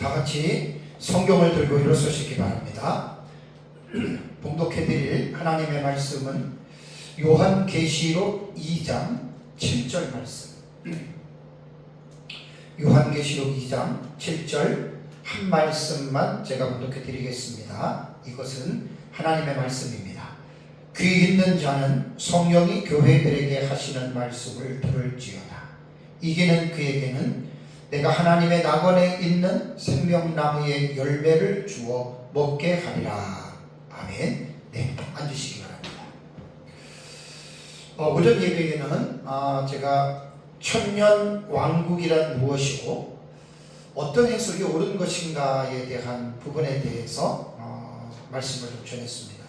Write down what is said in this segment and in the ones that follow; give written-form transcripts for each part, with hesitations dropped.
다 같이 성경을 들고 일어서시기 바랍니다. 봉독해드릴 하나님의 말씀은 요한계시록 2장 7절 말씀. 요한계시록 2장 7절 한 말씀만 제가 봉독해드리겠습니다. 이것은 하나님의 말씀입니다. 귀 있는 자는 성령이 교회들에게 하시는 말씀을 들을지어다. 이기는 그에게는 내가 하나님의 낙원에 있는 생명나무의 열매를 주어 먹게 하리라. 아멘. 네, 앉으시기 바랍니다. 오전 예배에는 제가 천년왕국이란 무엇이고 어떤 해석이 옳은 것인가에 대한 부분에 대해서 말씀을 좀 전했습니다.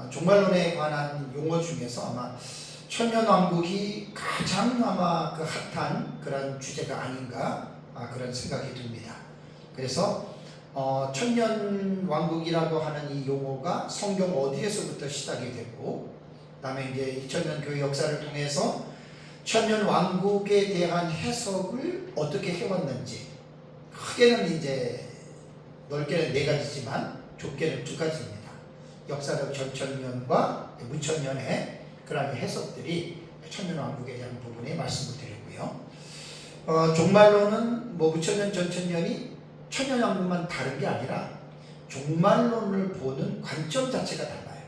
종말론에 관한 용어 중에서 아마 천년왕국이 가장 아마 그 핫한 그런 주제가 아닌가 그런 생각이 듭니다. 그래서 천년왕국이라고 하는 이 용어가 성경 어디에서부터 시작이 됐고, 그다음에 이제 2000년 교회 역사를 통해서 천년왕국에 대한 해석을 어떻게 해왔는지, 크게는 이제 넓게는 4가지지만 좁게는 2가지입니다. 역사적 전천년과 문천년의 그러한 해석들이 천년왕국에 대한 부분에 말씀을 드렸고요. 종말론은 무천년 전천년이 천년왕국만 다른 게 아니라 종말론을 보는 관점 자체가 달라요.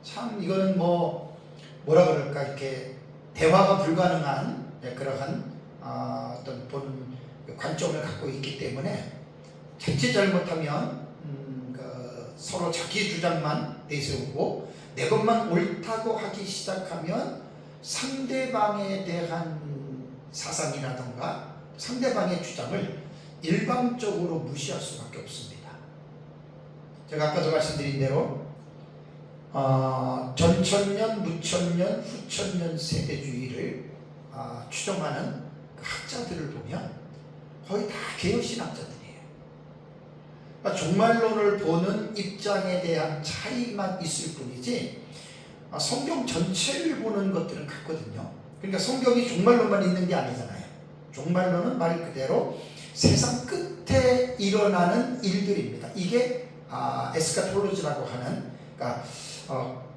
참 이거는 뭐라 그럴까, 이렇게 대화가 불가능한 그러한 어떤 본 관점을 갖고 있기 때문에 자칫 잘못하면 서로 자기 주장만 내세우고 내 것만 옳다고 하기 시작하면 상대방에 대한 사상이라던가 상대방의 주장을 일방적으로 무시할 수밖에 없습니다. 제가 아까도 말씀드린 대로 전천년, 무천년, 후천년 세대주의를 추정하는 그 학자들을 보면 거의 다 개혁신학자들이에요. 종말론을 보는 입장에 대한 차이만 있을 뿐이지 성경 전체를 보는 것들은 같거든요. 그러니까 성경이 종말론만 있는 게 아니잖아요. 종말론은 말 그대로 세상 끝에 일어나는 일들입니다. 이게 에스카톨로지라고 하는, 그러니까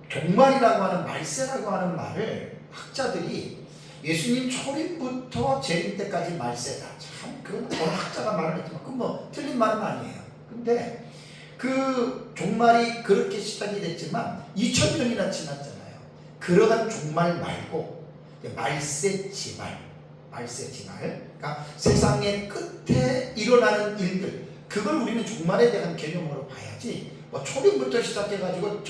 종말이라고 하는, 말세라고 하는 말을 학자들이 예수님 초림부터 재림 때까지 말세다. 참 그건 어느 학자가 말을 했지만 그건 틀린 말은 아니에요. 근데 그 종말이 그렇게 시작이 됐지만 2000년이나 지났잖아요. 그러한 종말 말고 말세지말, 그러니까 세상의 끝에 일어나는 일들, 그걸 우리는 종말에 대한 개념으로 봐야지 초림부터 시작해가지고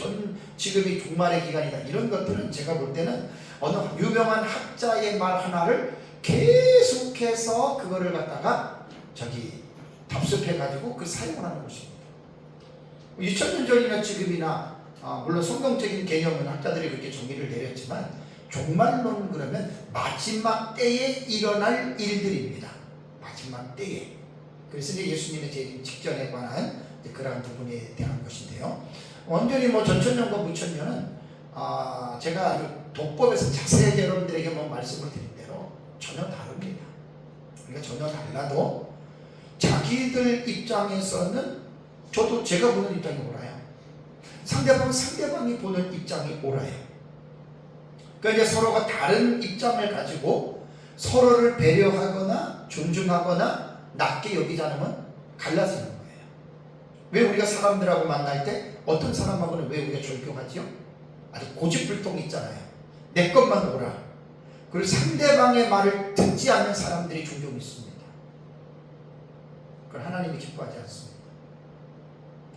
지금이 종말의 기간이다 이런 것들은 제가 볼 때는 어느 유명한 학자의 말 하나를 계속해서 그거를 갖다가 답습해가지고 그 사용하는 것입니다. 2000년 전이나 지금이나 물론 성경적인 개념은 학자들이 그렇게 정의를 내렸지만 종말론은 그러면 마지막 때에 일어날 일들입니다. 마지막 때에. 그래서 이제 예수님의 재림 직전에 관한 그러한 부분에 대한 것인데요. 완전히 전천년과 무천년은 제가 독법에서 자세하게 여러분들에게 말씀을 드린 대로 전혀 다릅니다. 그러니까 전혀 달라도 자기들 입장에서는 제가 보는 입장이 옳아요. 상대방이 보는 입장이 옳아요. 그러니까 이제 서로가 다른 입장을 가지고 서로를 배려하거나 존중하거나 낮게 여기지 않으면 갈라지는 거예요. 왜 우리가 사람들하고 만날 때 어떤 사람하고는 왜 우리가 존경하지요? 아주 고집불통이 있잖아요. 내 것만 옳아. 그리고 상대방의 말을 듣지 않는 사람들이 종종 있습니다. 그걸 하나님이 기뻐하지 않습니다.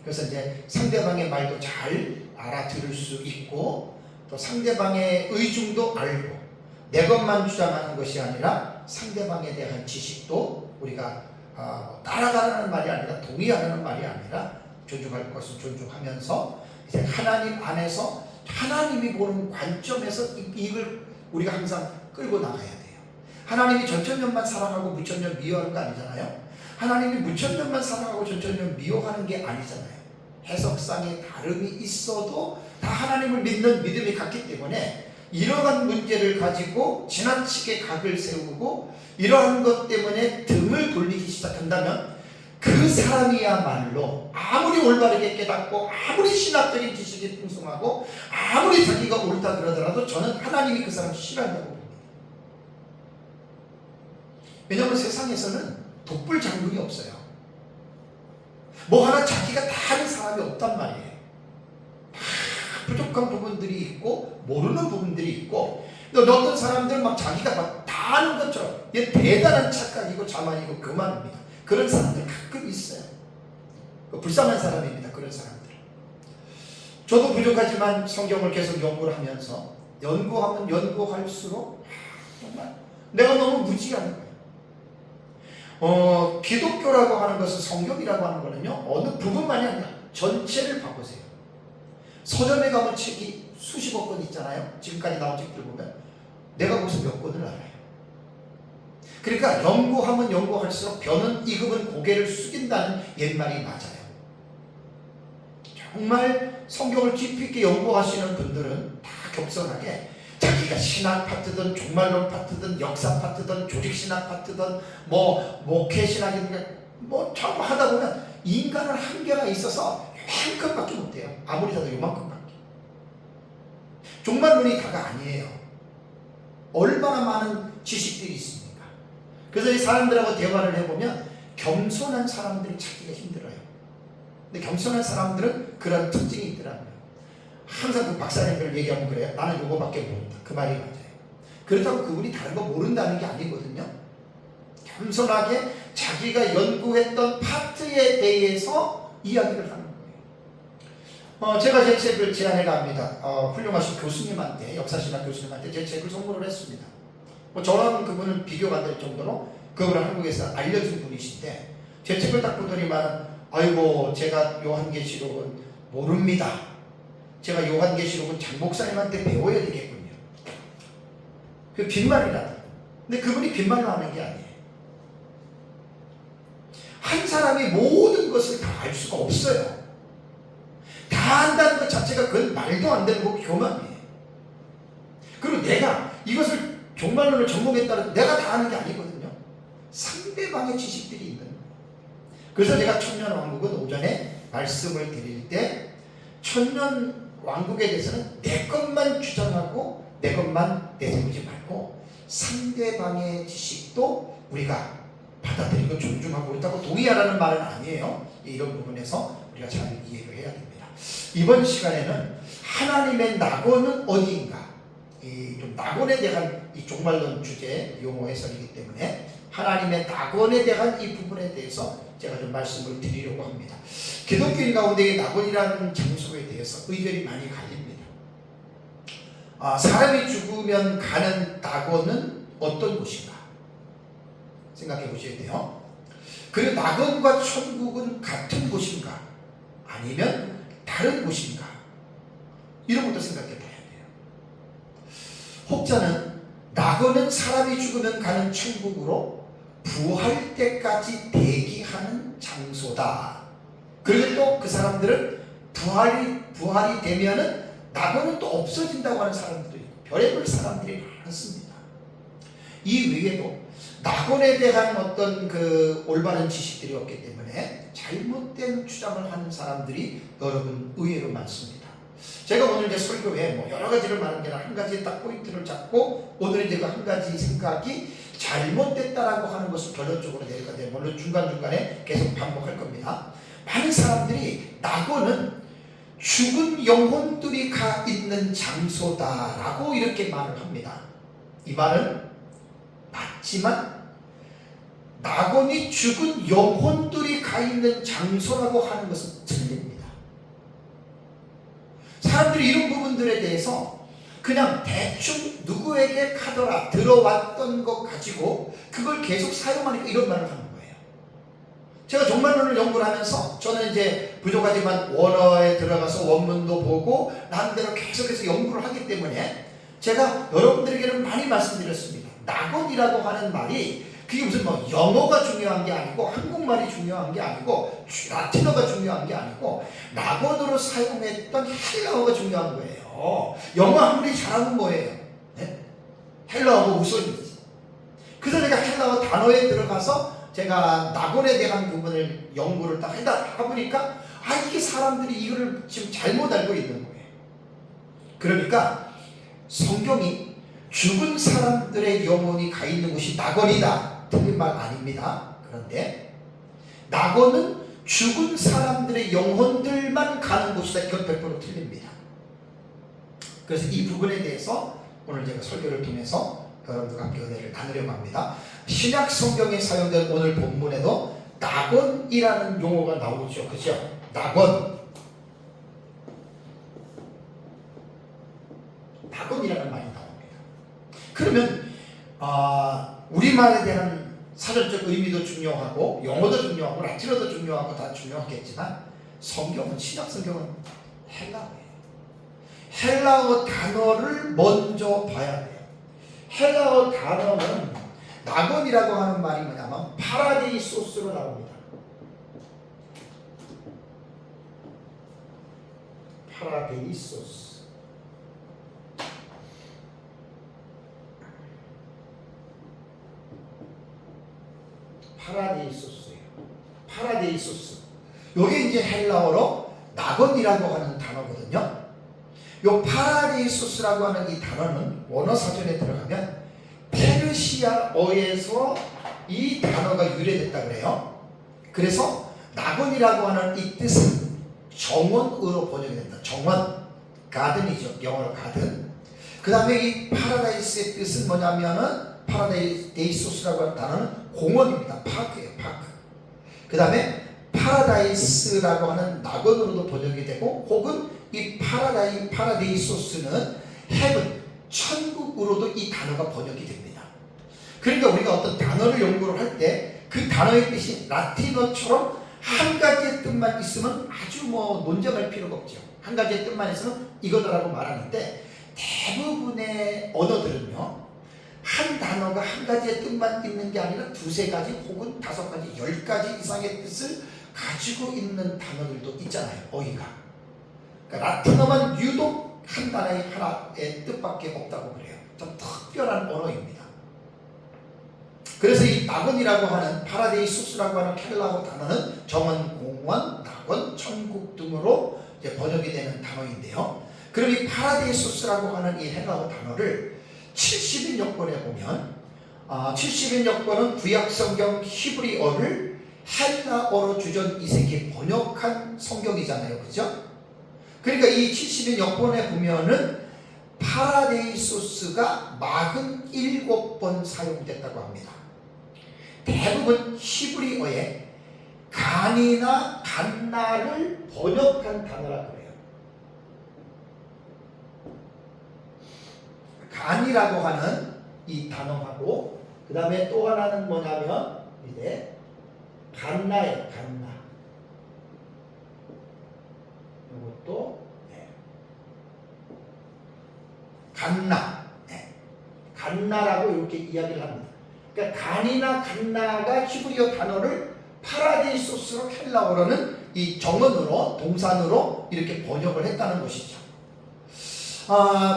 그래서 이제 상대방의 말도 잘 알아들을 수 있고 또 상대방의 의중도 알고 내 것만 주장하는 것이 아니라 상대방에 대한 지식도 우리가 따라가라는 말이 아니라 동의하라는 말이 아니라 존중할 것은 존중하면서 이제 하나님 안에서 하나님이 보는 관점에서 이걸 우리가 항상 끌고 나가야 돼요. 하나님이 전천년만 사랑하고 무천년 미워하는 거 아니잖아요. 하나님이 무천년만 사랑하고 전천년 미워하는 게 아니잖아요. 해석상의 다름이 있어도 다 하나님을 믿는 믿음이 같기 때문에 이러한 문제를 가지고 지나치게 각을 세우고 이러한 것 때문에 등을 돌리기 시작한다면 그 사람이야말로 아무리 올바르게 깨닫고 아무리 신학적인 지식이 풍성하고 아무리 자기가 옳다 그러더라도 저는 하나님이 그 사람을 싫어한다고 봅니다. 왜냐하면 세상에서는 독불 장군이 없어요. 뭐 하나 자기가 다 하는 사람이 없단 말이에요. 다 부족한 부분들이 있고 모르는 부분들이 있고, 어떤 사람들은 막 자기가 막 다 아는 것처럼 이게 대단한 착각이고 자만이고 그만입니다. 그런 사람들 가끔 있어요. 불쌍한 사람입니다. 그런 사람들. 저도 부족하지만 성경을 계속 연구를 하면서 연구하면 연구할수록 정말 내가 너무 무지한 거예요. 기독교라고 하는 것은, 성경이라고 하는 거는요, 어느 부분만이 아니라 전체를 봐보세요. 서점에 가면 책이 수십억 권 있잖아요. 지금까지 나온 책들 보면 내가 거기서 몇 권을 알아요. 그러니까 연구하면 연구할수록 변은 익으면 고개를 숙인다는 옛말이 맞아요. 정말 성경을 깊이 있게 연구하시는 분들은 다 겸손하게 자기가 신학 파트든 종말론 파트든 역사 파트든 조직신학 파트든 뭐 목회신학이든 뭐 처음 하다 보면 인간은 한계가 있어서 요만큼밖에 못해요. 아무리 다도 요만큼밖에. 종말론이 다가 아니에요. 얼마나 많은 지식들이 있습니까? 그래서 이 사람들하고 대화를 해보면 겸손한 사람들이 찾기가 힘들어요. 근데 겸손한 사람들은 그런 특징이 있더라고요. 항상 그 박사님들 얘기하면 그래요. 나는 요거밖에 모른다. 그 말이 맞아요. 그렇다고 그분이 다른 거 모른다는 게 아니거든요. 겸손하게 자기가 연구했던 파트에 대해서 이야기를 하는 거예요. 제가 제 책을 제안해 갑니다. 훌륭하신 교수님한테, 역사신학 교수님한테 제 책을 선물을 했습니다. 저랑 그분은 비교가 안 될 정도로 그분은 한국에서 알려진 분이신데, 제 책을 딱 보더니만 아이고 제가 요한계시록은 모릅니다. 제가 요한계시록은 장 목사님한테 배워야 되겠군요. 그 빈말이라도. 근데 그분이 빈말로 하는 게 아니에요. 한 사람이 모든 것을 다 알 수가 없어요. 다 안다는 것 자체가 그건 말도 안 되는 거고 교만이에요. 그리고 내가 이것을 종말론을 전공했다는 내가 다 아는 게 아니거든요. 상대방의 지식들이 있는 거예요. 그래서 제가 천년왕국은 오전에 말씀을 드릴 때 천년왕국에 대해서는 내 것만 주장하고 내 것만 내세우지 말고 상대방의 지식도 우리가 받아들이고 존중하고 있다고 동의하라는 말은 아니에요. 이런 부분에서 우리가 잘 이해를 해야 됩니다. 이번 시간에는 하나님의 낙원은 어디인가, 좀 낙원에 대한 이 종말론 주제 용어 해설이기 때문에 하나님의 낙원에 대한 이 부분에 대해서 제가 좀 말씀을 드리려고 합니다. 기독교인 가운데 낙원이라는 장소에 대해서 의견이 많이 갈립니다. 사람이 죽으면 가는 낙원은 어떤 곳인가 생각해 보셔야 돼요. 그리고 낙원과 천국은 같은 곳인가 아니면 다른 곳인가, 이런 것도 생각해 봐야 돼요. 혹자는 낙원은 사람이 죽으면 가는 천국으로 부활 때까지 대기하는 장소다. 그리고 또 그 사람들은 부활이 되면은 낙원은 또 없어진다고 하는 사람들도 있고 별의별 사람들이 많습니다. 이 외에도 낙원에 대한 어떤 그 올바른 지식들이 없기 때문에 잘못된 주장을 하는 사람들이 여러분 의외로 많습니다. 제가 오늘 이제 설교에 뭐 여러 가지를 말하는 게 아니라 한 가지 딱 포인트를 잡고 오늘 이제 한 가지 생각이 잘못됐다라고 하는 것을 결론적으로 내릴 건데, 물론 중간중간에 계속 반복할 겁니다. 많은 사람들이 낙원은 죽은 영혼들이 가 있는 장소다라고 이렇게 말을 합니다. 이 말은 맞지만 낙원이 죽은 영혼들이 가 있는 장소라고 하는 것은 틀립니다. 사람들이 이런 부분들에 대해서 그냥 대충 누구에게 가더라 들어왔던 것 가지고 그걸 계속 사용하니까 이런 말을 하는 거예요. 제가 종말론을 연구를 하면서 저는 이제 부족하지만 원어에 들어가서 원문도 보고 나름대로 계속해서 연구를 하기 때문에 제가 여러분들에게는 많이 말씀드렸습니다. 낙원이라고 하는 말이 그게 무슨 뭐 영어가 중요한 게 아니고 한국말이 중요한 게 아니고 라틴어가 중요한 게 아니고 낙원으로 사용했던 헬라어가 중요한 거예요. 영어 아무리 잘하면 뭐예요? 헬라어가 우선이지. 그래서 제가 헬라어 단어에 들어가서 제가 낙원에 대한 부분을 연구를 딱 하다 보니까 이게 사람들이 이거를 지금 잘못 알고 있는 거예요. 그러니까 성경이 죽은 사람들의 영혼이 가 있는 곳이 낙원이다, 틀린 말 아닙니다. 그런데 낙원은 죽은 사람들의 영혼들만 가는 곳이다, 이건 100% 틀립니다. 그래서 이 부분에 대해서 오늘 제가 설교를 통해서 여러분들과 함께 은혜를 나누려고 합니다. 신약 성경에 사용된 오늘 본문에도 낙원이라는 용어가 나오죠. 그죠? 낙원. 낙원이라는 말이 나옵니다. 그러면 우리말에 대한 사전적 의미도 중요하고 영어도 중요하고 라틴어도 중요하고 다 중요하겠지만 성경은, 신약 성경은 헬라어예요. 헬라어 단어를 먼저 봐야 돼요. 헬라어 단어는 낙원이라고 하는 말이 뭐냐면 파라데이소스로 나옵니다. 파라데이소스. 파라데이소스예요. 파라데이소스. 이게 이제 헬라어로 낙원이라고 하는 단어거든요. 요 파라데이소스라고 하는 이 단어는 원어 사전에 들어가면 페르시아어에서 이 단어가 유래됐다 그래요. 그래서 낙원이라고 하는 이 뜻은 정원으로 번역이 된다. 정원, 가든이죠. 영어로 가든. 그 다음에 이 파라다이스의 뜻은 뭐냐면은 파라데이소스라고 하는 단어는 공원입니다. 파크예요. 파크. 그 다음에 파라다이스라고 하는 낙원으로도 번역이 되고, 혹은 이 파라데이소스는 헤븐, 천국으로도 이 단어가 번역이 됩니다. 그러니까 우리가 어떤 단어를 연구를 할 때 그 단어의 뜻이 라틴어처럼 한 가지의 뜻만 있으면 아주 논쟁할 필요가 없죠. 한 가지의 뜻만 있으면 이거다라고 말하는데, 대부분의 언어들은요, 한 단어가 한 가지의 뜻만 있는 게 아니라 두세 가지 혹은 5가지, 10가지 이상의 뜻을 가지고 있는 단어들도 있잖아요. 어휘가. 그러니까 라틴어만 유독 한 단어의 하나의 뜻밖에 없다고 그래요. 좀 특별한 언어입니다. 그래서 이 낙원이라고 하는 파라데이소스라고 하는 헬라어 단어는 정원, 공원, 낙원, 천국 등으로 이제 번역이 되는 단어인데요. 그럼 이 파라데이소스라고 하는 이 헬라어 단어를 70인역본에 보면 70인역본은 구약성경 히브리어를 헬라어로 주전 2세기에 번역한 성경이잖아요. 그죠? 그러니까 이 70인역본에 보면은 파라데이소스가 47번 사용됐다고 합니다. 대부분 히브리어에 간이나 간나를 번역한 단어라 그래요. 간이라고 하는 이 단어하고, 그 다음에 또 하나는 뭐냐면 이제 간나예요. 간나. 이것도 간나. 간나라고 이렇게 이야기를 합니다. 그러니까 간이나 간나가 히브리어 단어를 파라데이소스로 헬라어로는 이 정언으로, 동산으로 이렇게 번역을 했다는 것이죠.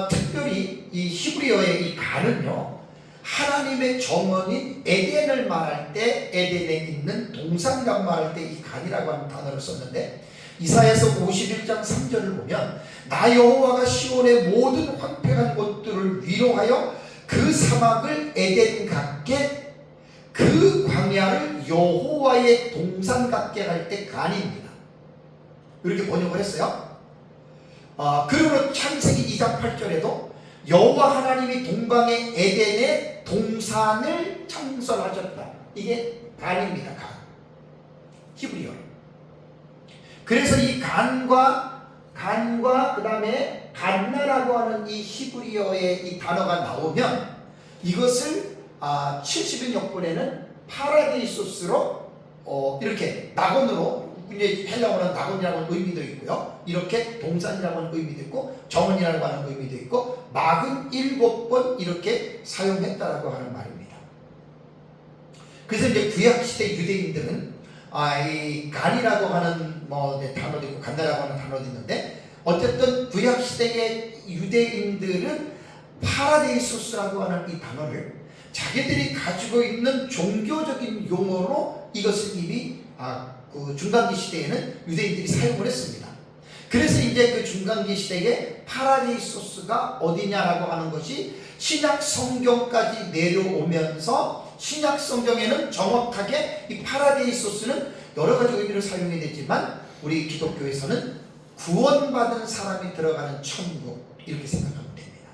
특별히 이 히브리어의 이 간은요, 하나님의 정언인 에덴을 말할 때 에덴에 있는 동산이라고 말할 때 이 간이라고 하는 단어를 썼는데, 이사야서 51장 3절을 보면 나 여호와가 시온의 모든 황폐한 곳들을 위로하여 그 사막을 에덴 같게, 그 광야를 여호와의 동산 같게 할 때 간입니다. 이렇게 번역을 했어요. 그리고 창세기 2장 8절에도 여호와 하나님이 동방의 에덴에 동산을 창설하셨다. 이게 간입니다. 간. 히브리어. 그래서 이 간과 그 다음에 간나라고 하는 이 히브리어의 이 단어가 나오면 이것을 70인 역본에는 파라데이소스로 이렇게 낙원으로, 이제 헬라어는 낙원이라고 하는 의미도 있고요, 이렇게 동산이라고 하는 의미도 있고 정원이라고 하는 의미도 있고 47번 이렇게 사용했다라고 하는 말입니다. 그래서 이제 구약시대 유대인들은 이 간이라고 하는 단어도 있고 간나라고 하는 단어도 있는데, 어쨌든 구약시대의 유대인들은 파라데이소스라고 하는 이 단어를 자기들이 가지고 있는 종교적인 용어로 이것을 이미 그 중간기 시대에는 유대인들이 사용을 했습니다. 그래서 이제 그 중간기 시대에 파라데이소스가 어디냐라고 하는 것이 신약 성경까지 내려오면서 신약 성경에는 정확하게 이 파라데이소스는 여러 가지 의미로 사용이 되지만 우리 기독교에서는 구원받은 사람이 들어가는 천국 이렇게 생각하면 됩니다.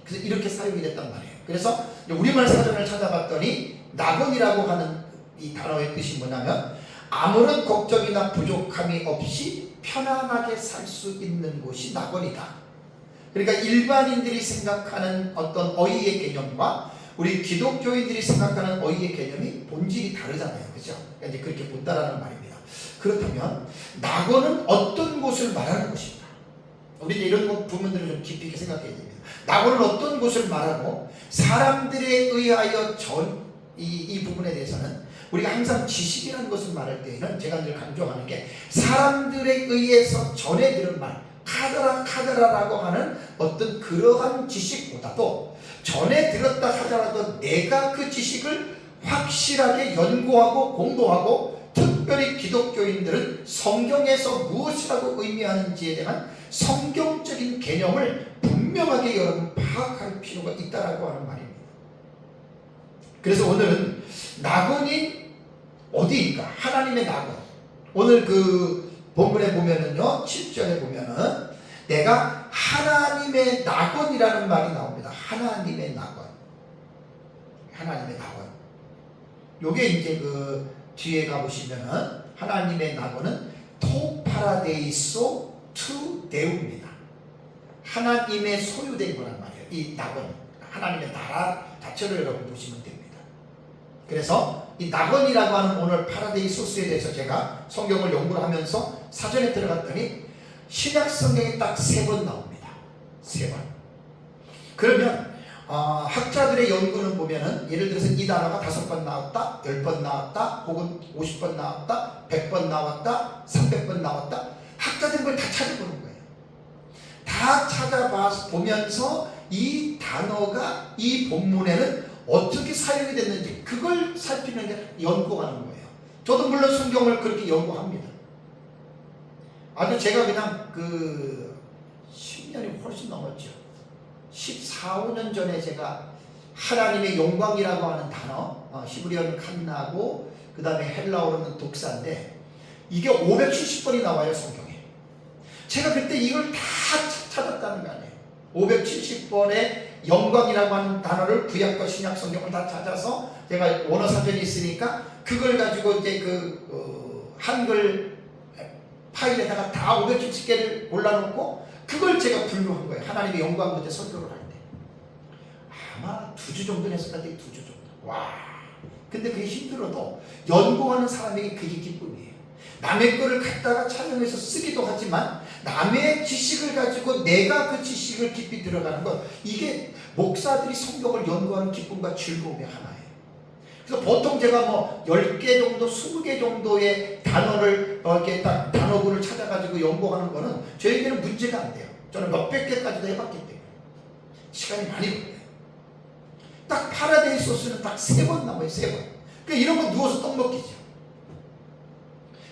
그래서 이렇게 사용이 됐단 말이에요. 그래서 우리말 사전을 찾아봤더니 낙원이라고 하는 이 단어의 뜻이 뭐냐면 아무런 걱정이나 부족함이 없이 편안하게 살 수 있는 곳이 낙원이다. 그러니까 일반인들이 생각하는 어떤 어휘의 개념과 우리 기독교인들이 생각하는 어휘의 개념이 본질이 다르잖아요. 그렇죠? 그러니까 이제 그렇게 본다라는 말입니다. 그렇다면 낙원은 어떤 곳을 말하는 것인가? 우리 이제 이런 부분들을 좀 깊이 있게 생각해야 됩니다. 낙원은 어떤 곳을 말하고 사람들에 의하여 이 부분에 대해서는 우리가 항상 지식이라는 것을 말할 때에는 제가 늘 강조하는 게 사람들에 의해서 전해 들은 말 카더라라고 하는 어떤 그러한 지식보다도 전해 들었다 하더라도 내가 그 지식을 확실하게 연구하고 공부하고 특별히 기독교인들은 성경에서 무엇이라고 의미하는지에 대한 성경적인 개념을 분명하게 여러분 파악할 필요가 있다라고 하는 말입니다. 그래서 오늘은 낙원이 어디인가? 하나님의 낙원. 오늘 그 본문에 보면은요, 7절에 보면은 내가 하나님의 낙원이라는 말이 나옵니다. 하나님의 낙원. 하나님의 낙원. 요게 이제 그 뒤에 가보시면은 하나님의 낙원은 토 파라데이소 투 데우입니다. 하나님의 소유된 거란 말이에요. 이 낙원. 하나님의 나라 자체를 여러분 보시면 됩니다. 그래서 이 낙원이라고 하는 오늘 파라데이소스에 대해서 제가 성경을 연구를 하면서 사전에 들어갔더니 신약 성경에 딱 3번 나옵니다. 3번. 그러면 학자들의 연구는 보면은 예를 들어서 이 단어가 5번 나왔다, 10번 나왔다, 혹은 50번 나왔다, 100번 나왔다, 300번 나왔다. 학자들은 그걸 다 찾아보는 거예요. 다 찾아보면서 이 단어가 이 본문에는 어떻게 사용이 됐는지 그걸 살피는 게 연구하는 거예요. 저도 물론 성경을 그렇게 연구합니다. 아주 제가 그냥 그 10년이 훨씬 넘었죠. 14, 15년 전에 제가 하나님의 영광이라고 하는 단어, 히브리어는 칸나고 그 다음에 헬라어로는 독사인데 이게 570번이 나와요, 성경에. 제가 그때 이걸 다 찾았다는 거 아니에요. 570번의 영광이라고 하는 단어를 구약과 신약 성경을 다 찾아서 제가 원어 사전이 있으니까 그걸 가지고 이제 한글 파일에다가 다 570개를 올라놓고 그걸 제가 분류한 거예요. 하나님의 영광 문제 설교를 할 때. 아마 2주 정도 했을 것 같아요. 2주 정도. 와. 근데 그게 힘들어도 연구하는 사람에게 그게 기쁨이에요. 남의 거를 갖다가 촬영해서 쓰기도 하지만 남의 지식을 가지고 내가 그 지식을 깊이 들어가는 것, 이게 목사들이 성경을 연구하는 기쁨과 즐거움의 하나예요. 그래서 보통 제가 뭐 10개 정도, 20개 정도의 단어를 이렇게 딱 단어구를 찾아가지고 연구하는 거는 저에게는 문제가 안 돼요. 저는 몇백 개까지도 해봤기 때문에 시간이 많이 걸려요. 딱 파라데이소스는 딱 3번 나와요. 3번. 그러니까 이런 거 누워서 떡 먹기죠.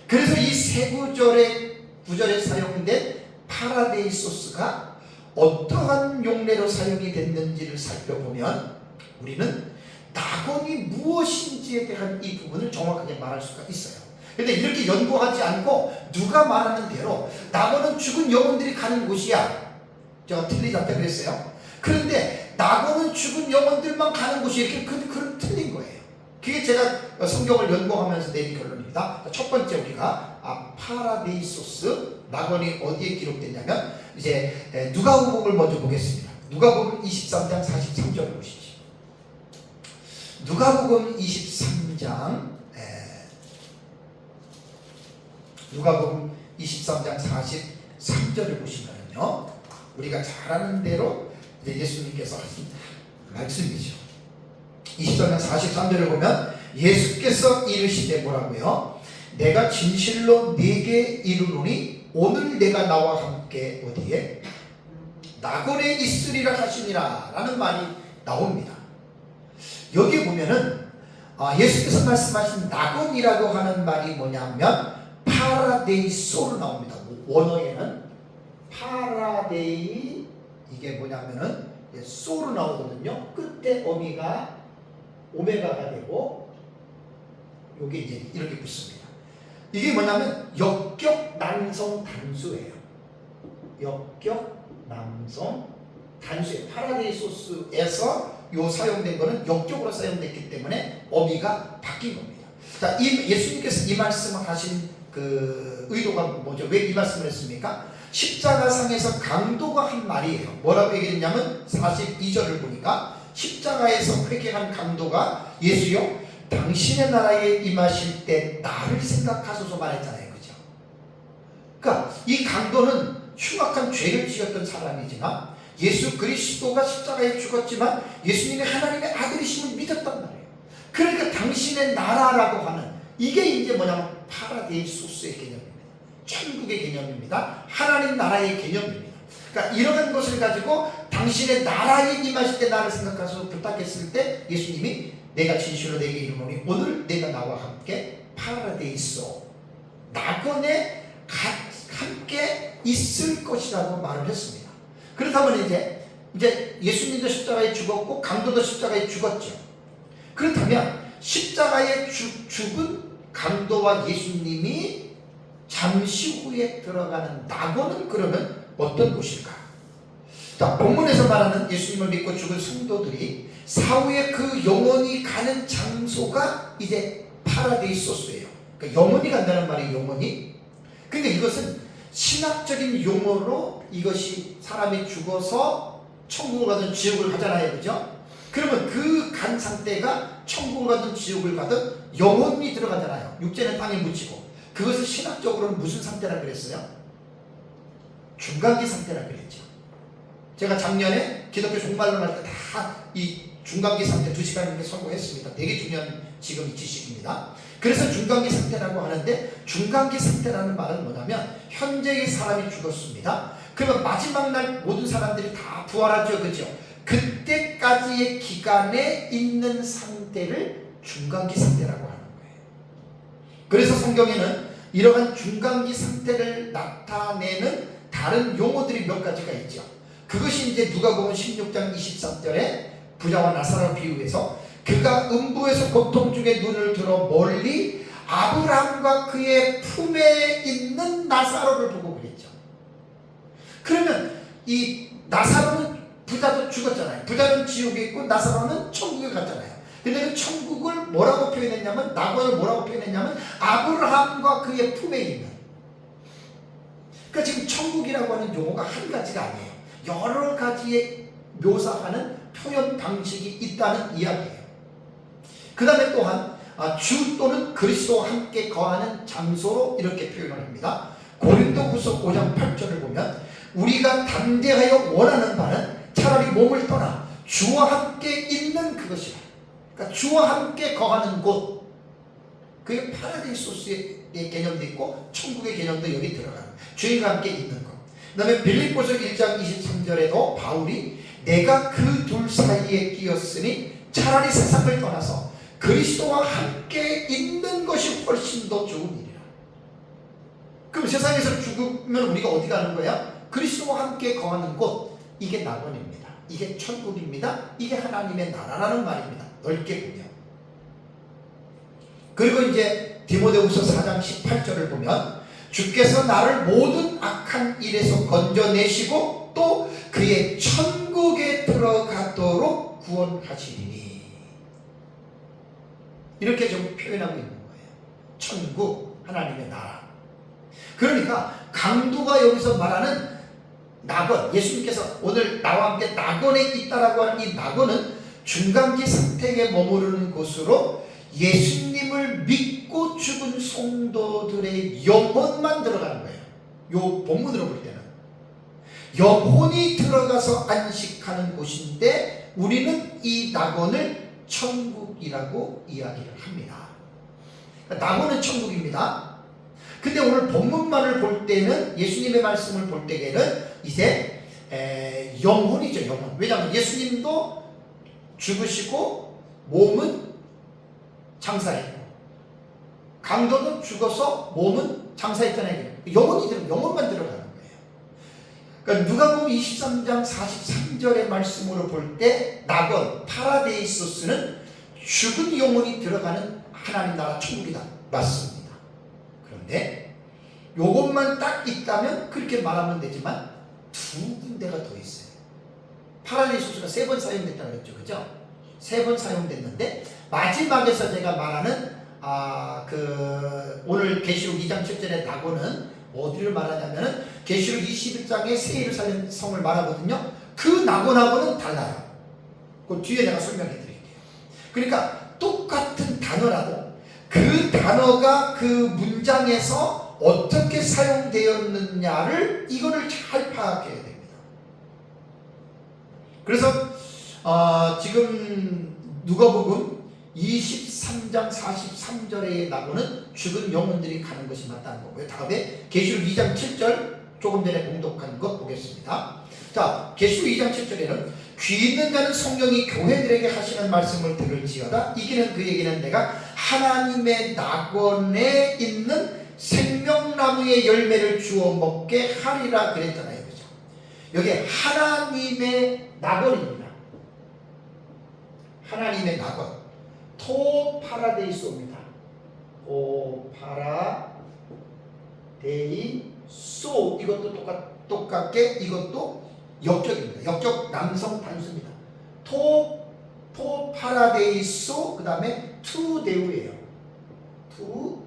그래서 이 3구절에 사용된 파라데이소스가 어떠한 용례로 사용이 됐는지를 살펴보면 우리는 낙원이 무엇인지에 대한 이 부분을 정확하게 말할 수가 있어요. 그런데 이렇게 연구하지 않고 누가 말하는 대로 낙원은 죽은 영혼들이 가는 곳이야. 제가 틀리다고 그랬어요. 그런데 낙원은 죽은 영혼들만 가는 곳이 이렇게 그런 틀린 거예요. 그게 제가 성경을 연구하면서 내린 결론입니다. 첫 번째 우리가 파라데이소스 낙원이 어디에 기록됐냐면 이제 누가복음을 먼저 보겠습니다. 누가복음 23장 43절을 보시죠. 누가복음 23장 누가복음 23장 43절을 보시면요, 우리가 잘 아는 대로 이제 예수님께서 하신 말씀이죠. 23장 43절을 보면 예수께서 이르시되 뭐라고요? 내가 진실로 네게 이르노니 오늘 내가 나와 함께 어디에? 낙원에 있으리라 하시니라 라는 말이 나옵니다. 여기 보면은 예수께서 말씀하신 낙원이라고 하는 말이 뭐냐면 파라데이소로 나옵니다. 원어에는 파라데이, 이게 뭐냐면은 소로 나오거든요. 끝에 어미가 오메가가 되고 요게 이제 이렇게 붙습니다. 이게 뭐냐면 역격 남성 단수예요. 역격 남성 단수예요. 파라데이소스에서 요 사용된 거는 역격으로 사용됐기 때문에 어미가 바뀐 겁니다. 자, 예수님께서 이 말씀을 하신 그 의도가 뭐죠? 왜 이 말씀을 했습니까? 십자가상에서 강도가 한 말이에요. 뭐라고 얘기했냐면 42절을 보니까 십자가에서 회개한 강도가 예수여 당신의 나라에 임하실 때 나를 생각하소서 말했잖아요. 그죠? 그러니까 이 강도는 흉악한 죄를 지었던 사람이지만 예수 그리스도가 십자가에 죽었지만 예수님이 하나님의 아들이심을 믿었단 말이에요. 그러니까 당신의 나라라고 하는 이게 이제 뭐냐면 파라데이소스의 개념입니다. 천국의 개념입니다. 하나님 나라의 개념입니다. 그러니까 이러한 것을 가지고 당신의 나라에 임하실 때 나를 생각하셔서 부탁했을 때 예수님이 내가 진실로 내게 이르노니 오늘 내가 나와 함께 파라데이소 낙원에 함께 있을 것이라고 말을 했습니다. 그렇다면 이제 예수님도 십자가에 죽었고 강도도 십자가에 죽었죠. 그렇다면 십자가에 죽은 강도와 예수님이 잠시 후에 들어가는 낙원은 그러면 어떤 곳일까? 자, 본문에서 말하는 예수님을 믿고 죽은 성도들이 사후에 그 영혼이 가는 장소가 이제 파라데이소스예요. 그러니까 영혼이 간다는 말이 영혼이. 근데 이것은 신학적인 용어로 이것이 사람이 죽어서 천국을 가든 지옥을 가잖아요. 그죠? 그러면 그 간 상태가 천국을 가든 지옥을 가든 영혼이 들어가잖아요. 육체는 땅에 묻히고. 그것을 신학적으로는 무슨 상태라 그랬어요? 중간기 상태라 그랬죠. 제가 작년에 기독교 종말론 할 때 다 이 중간기 상태 2시간 이렇게 설교했습니다. 되게 중요한 지금 이 지식입니다. 그래서 중간기 상태라고 하는데 중간기 상태라는 말은 뭐냐면 현재의 사람이 죽었습니다. 그러면 마지막 날 모든 사람들이 다 부활하죠. 그죠? 그때까지의 기간에 있는 상태를 중간기 상태라고 하는 거예요. 그래서 성경에는 이러한 중간기 상태를 나타내는 다른 용어들이 몇 가지가 있죠. 그것이 이제 누가복음 16장 23절에 부자와 나사로 비유해서 그가 음부에서 고통 중에 눈을 들어 멀리 아브라함과 그의 품에 있는 나사로를 보고 그랬죠. 그러면 이 나사로는 부자도 죽었잖아요. 부자는 지옥에 있고 나사로는 천국에 갔잖아요. 근데 그 천국을 뭐라고 표현했냐면 낙원을 뭐라고 표현했냐면 아브라함과 그의 품에 있는. 그러니까 지금 천국이라고 하는 용어가 한 가지가 아니에요. 여러 가지의 묘사하는 표현 방식이 있다는 이야기예요. 그 다음에 또한 주 또는 그리스도와 함께 거하는 장소로 이렇게 표현을 합니다. 고린도후서 5장 8절을 보면 우리가 담대하여 원하는 바는 차라리 몸을 떠나 주와 함께 있는 그것이라. 그러니까 주와 함께 거하는 곳, 그게 파라데이소스의 개념도 있고 천국의 개념도 여기 들어가는 주인과 함께 있는 것. 그 다음에 빌립보서 1장 23절에도 바울이 내가 그 둘 사이에 끼었으니 차라리 세상을 떠나서 그리스도와 함께 있는 것이 훨씬 더 좋은 일이라. 그럼 세상에서 죽으면 우리가 어디 가는 거야? 그리스도와 함께 거하는 곳, 이게 낙원입니다. 이게 천국입니다. 이게 하나님의 나라라는 말입니다. 넓게 보면. 그리고 이제 디모데후서 4장 18절을 보면 주께서 나를 모든 악한 일에서 건져내시고 또 그의 천국에 들어가도록 구원하시리니. 이렇게 좀 표현하고 있는 거예요. 천국, 하나님의 나라. 그러니까 강도가 여기서 말하는 낙원, 예수님께서 오늘 나와 함께 낙원에 있다라고 하는 이 낙원은 중간기 상태에 머무르는 곳으로 예수님을 믿고 죽은 성도들의 영혼만 들어가는 거예요. 요 본문으로 볼 때는 영혼이 들어가서 안식하는 곳인데 우리는 이 낙원을 천국이라고 이야기를 합니다. 그러니까 낙원은 천국입니다. 근데 오늘 본문만을 볼 때는 예수님의 말씀을 볼 때에는 이제 영혼이죠, 영혼. 왜냐하면 예수님도 죽으시고 몸은 장사했고 강도는 죽어서 몸은 장사했잖아요. 영혼만 들어가는 거예요. 그러니까 누가복음 23장 43절의 말씀으로 볼 때 낙원, 파라데이소스는 죽은 영혼이 들어가는 하나님 나라 천국이다. 맞습니다. 그런데 요것만 딱 있다면 그렇게 말하면 되지만 두 군데가 더 있어요. 파라데이소스가 3번 사용됐다고 그랬죠. 그죠? 3번 사용됐는데 마지막에서 제가 말하는 오늘 계시록 2장 7절의 낙원은 어디를 말하냐면은 계시록 21장에 새 예루살렘 성을 말하거든요. 그 낙원하고는 달라요. 그 뒤에 내가 설명해 드릴게요. 그러니까 똑같은 단어라도 그 단어가 그 문장에서 어떻게 사용되었느냐를 이거를 잘 파악해야 됩니다. 그래서 지금 누가복음 23장 43절의 낙원은 죽은 영혼들이 가는 것이 맞다는 거고요. 다음에 계시록 2장 7절 조금 전에 공독한 것 보겠습니다. 자, 계시록 2장 7절에는 귀 있는 자는 성령이 교회들에게 하시는 말씀을 들을지어다. 이기는 그에게는 내가 하나님의 낙원에 있는 생명나무의 열매를 주어 먹게 하리라 그랬잖아요. 그죠? 여기 하나님의 낙원입니다. 하나님의 낙원. 토파라데이소입니다. 토파라데이소. 이것도 똑같게 이것도 역적입니다. 역적 남성 단수입니다. 토파라데이소 그 다음에 투데우예요. 투데우.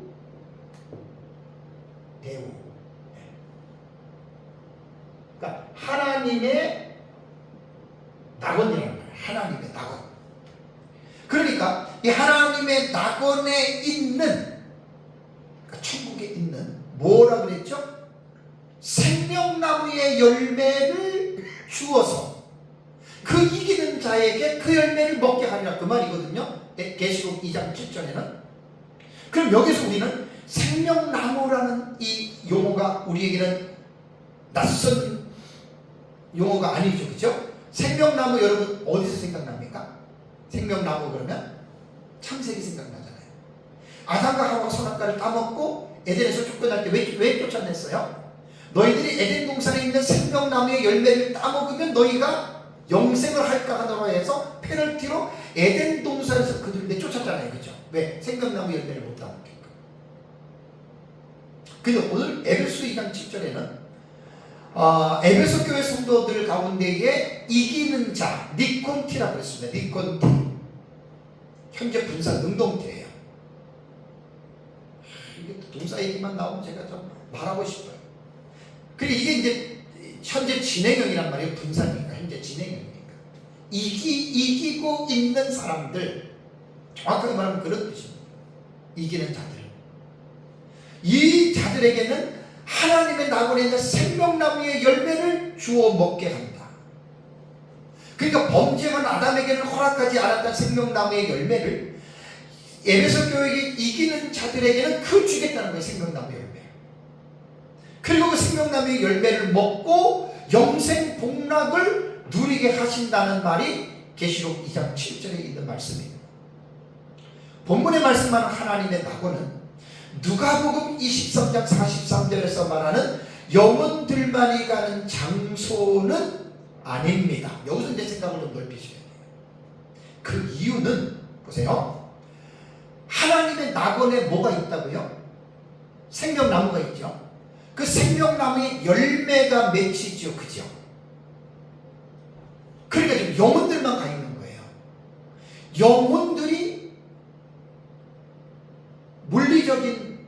그러니까 하나님의 낙원이라는 거예요. 하나님의 낙원. 그러니까 이 하나님의 낙원에 있는, 그러니까 천국에 있는 뭐라 그랬죠? 생명나무의 열매를 주어서 그 이기는 자에게 그 열매를 먹게 하리라, 그 말이거든요. 계시록 2장 7절에는. 그럼 여기서 우리는 생명나무라는 이 용어가 우리에게는 낯선 용어가 아니죠. 그죠? 생명나무 여러분 어디서 생각납니까? 생명나무 그러면 창세기 생각나잖아요. 아담과 하와가 선악과를 따먹고 에덴에서 쫓겨날 때 왜 쫓아냈어요? 너희들이 에덴 동산에 있는 생명나무의 열매를 따먹으면 너희가 영생을 할까 하노라 해서 페널티로 에덴 동산에서 그들을 내쫓았잖아요. 그죠? 왜? 생명나무 열매를 못 따먹으니까. 근데 오늘 에베소 2장 7절에는 에베소 교회 성도들 가운데에 이기는 자, 니콘티라고 그랬습니다. 니콘티. 현재 분사 능동태예요. 이게 동사 얘기만 나오면 제가 좀 말하고 싶어요. 그리고 이게 이제 현재 진행형이란 말이에요. 분사니까. 현재 진행형이니까. 이기고 있는 사람들. 정확하게 말하면 그런 뜻입니다. 이기는 자들. 이 자들에게는 하나님의 낙원에 있는 생명나무의 열매를 주어 먹게 한다. 그러니까 범죄한 아담에게는 허락하지 않았던 생명나무의 열매를 에베소 교회에 이기는 자들에게는 그 주겠다는 거예요. 생명나무의 열매. 그리고 그 생명나무의 열매를 먹고 영생 복락을 누리게 하신다는 말이 계시록 2장 7절에 있는 말씀입니다. 본문에 말씀하는 하나님의 낙원은 누가복음 23장 43절에서 말하는 영혼들만이 가는 장소는 아닙니다. 여기서 이제 생각을 좀 넓히셔야 돼요. 그 이유는 보세요. 하나님의 낙원에 뭐가 있다고요? 생명나무가 있죠. 그 생명나무의 열매가 맺히죠. 그죠? 그러니까 지금 영혼들만 가 있는 거예요. 영혼들이 물리적인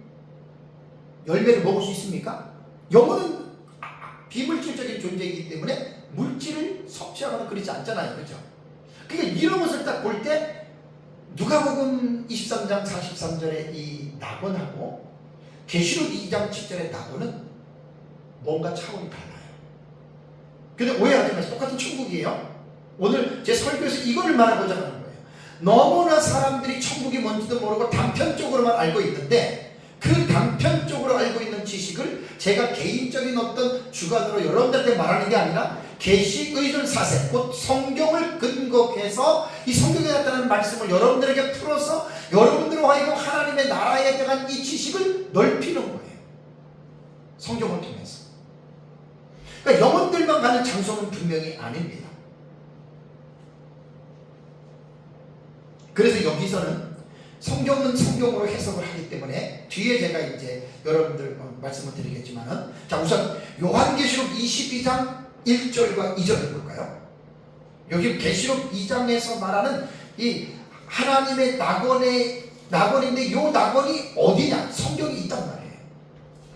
열매를 먹을 수 있습니까? 영혼은 비물질적인 존재이기 때문에 물질을 섭취하거나 그러지 않잖아요. 그렇죠? 그러니까 이런 것을 딱 볼 때 누가복음 23장 43절의 이 낙원하고 계시록 2장 7절의 낙원은 뭔가 차원이 달라요. 근데 오해하지 마세요. 똑같은 천국이에요. 오늘 제 설교에서 이거를 말하고자 하는 거예요. 너무나 사람들이 천국이 뭔지도 모르고 단편적으로만 알고 있는데 그 단편적으로 알고 있는 지식을 제가 개인적인 어떤 주관으로 여러분들한테 말하는 게 아니라 계시 의존 사세 곧 성경을 근거해서 이 성경에 나타나는 말씀을 여러분들에게 풀어서 여러분들로 하여금 하나님의 나라에 대한 이 지식을 넓히는 거예요. 성경을 통해서. 그러니까 영혼들만 가는 장소는 분명히 아닙니다. 그래서 여기서는 성경은 성경으로 해석을 하기 때문에 뒤에 제가 이제 여러분들 말씀을 드리겠지만은, 자, 우선 요한계시록 22장 1절과 2절을 볼까요? 여기 계시록 2장에서 말하는 이 하나님의 낙원인데 요 낙원이 어디냐? 성경이 있단 말이에요.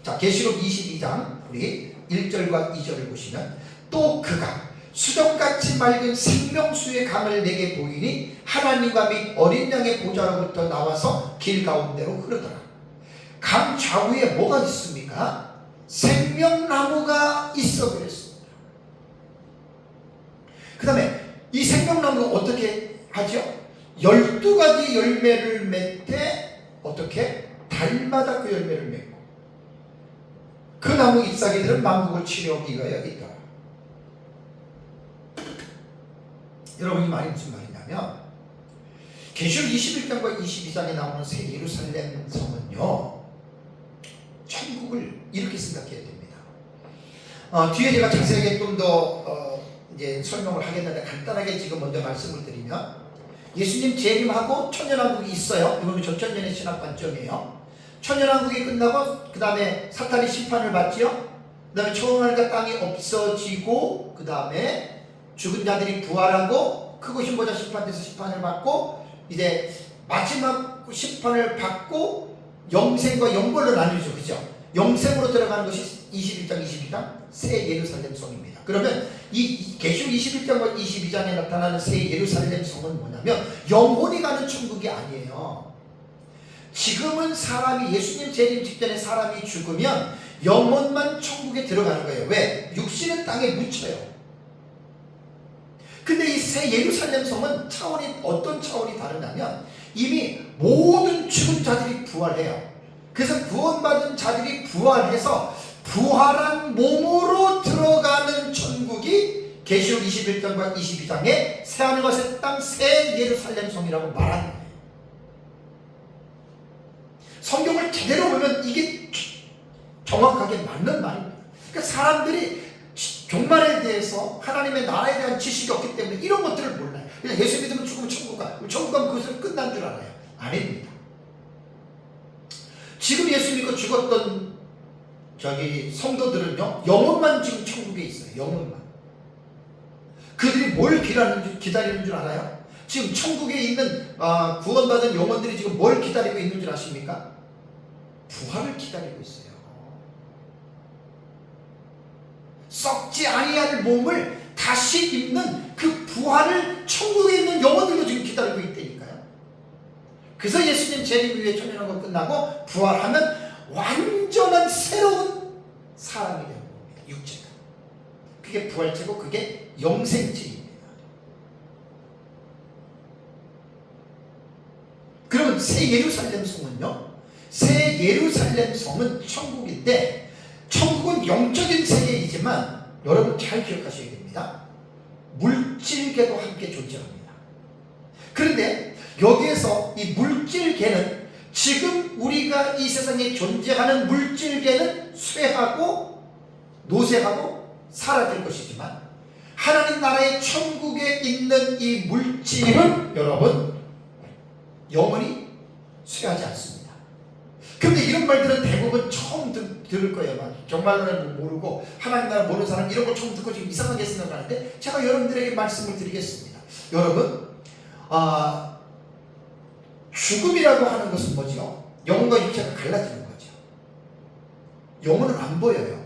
자, 계시록 22장 우리 1절과 2절을 보시면, 또 그가 수정같이 맑은 생명수의 강을 내게 보이니 하나님과 및 어린 양의 보좌로부터 나와서 길 가운데로 흐르더라. 강 좌우에 뭐가 있습니까? 생명나무가 있어 그랬습니다. 그 다음에 이 생명나무가 어떻게 하죠? 12가지 열매를 맺되 어떻게? 달마다 그 열매를 맺고 그 나무 잎사귀들은 만국을 치료하기 위하여 있더라. 여러분, 이 말이 무슨 말이냐면, 계시록 21장과 22장에 나오는 새 예루살렘 성은요, 천국을 이렇게 생각해야 됩니다. 뒤에 제가 자세하게 좀 더 이제 설명을 하겠는데, 간단하게 지금 먼저 말씀을 드리면, 예수님 재림하고 천년왕국이 있어요. 이거는 전천년의 신학 관점이에요. 천년왕국이 끝나고 그 다음에 사탄이 심판을 받지요. 그 다음에 천하늘과 땅이 없어지고, 그 다음에 죽은 자들이 부활하고 크고 흰보자 심판대에서 심판을 받고 이제 마지막 심판을 받고 영생과 영벌로 나뉘죠. 그죠? 영생으로 들어가는 것이 21장 22장 새 예루살렘 성입니다. 그러면 이 계시록 21장과 22장에 나타나는 새 예루살렘 성은 뭐냐면 영혼이 가는 천국이 아니에요. 지금은 사람이 예수님 재림 직전에 사람이 죽으면 영혼만 천국에 들어가는 거예요. 왜? 육신은 땅에 묻혀요. 근데 이 새 예루살렘 성은 차원이 어떤 차원이 다르냐면 이미 모든 죽은 자들이 부활해요. 그래서 구원받은 자들이 부활해서 부활한 몸으로 들어가는 천국이 계시록 21장과 22장의 새하늘과 새 땅 새 예루살렘 성이라고 말하는 거예요. 성경을 제대로 보면 이게 정확하게 맞는 말입니다. 그러니까 사람들이 종말에 대해서 하나님의 나라에 대한 지식이 없기 때문에 이런 것들을 몰라요. 그냥 예수 믿으면 죽으면 천국 가요. 천국 가면 그것은 끝난 줄 알아요. 아닙니다. 지금 예수 믿고 죽었던 성도들은요, 영혼만 지금 천국에 있어요. 영혼만. 그들이 뭘 기다리는 줄 알아요? 지금 천국에 있는 구원받은 영혼들이 지금 뭘 기다리고 있는 줄 아십니까? 부활을 기다리고 있어요. 썩지 아니할 몸을 다시 입는 그 부활을 천국에 있는 영혼들도 지금 기다리고 있다니까요. 그래서 예수님 재림 후에 천년왕국 끝나고 부활하면 완전한 새로운 사람이 되는 겁니다. 육체가. 그게 부활체고 그게 영생체입니다. 그러면 새 예루살렘 성은요, 새 예루살렘 성은 천국인데 천국은 영적인 세계이지만 여러분 잘 기억하셔야 됩니다. 물질계도 함께 존재합니다. 그런데 여기에서 이 물질계는 지금 우리가 이 세상에 존재하는 물질계는 쇠하고 노쇠하고 사라질 것이지만 하나님 나라의 천국에 있는 이 물질은 여러분 영원히 쇠하지 않습니다. 근데 이런 말들은 대부분 처음 들을 거예요. 정말로는 모르고 하나님 나라 모르는 사람 이런 거 처음 듣고 지금 이상하게 생각하는데 제가 여러분들에게 말씀을 드리겠습니다. 여러분, 죽음이라고 하는 것은 뭐죠? 영혼과 육체가 갈라지는 거죠. 영혼은 안 보여요.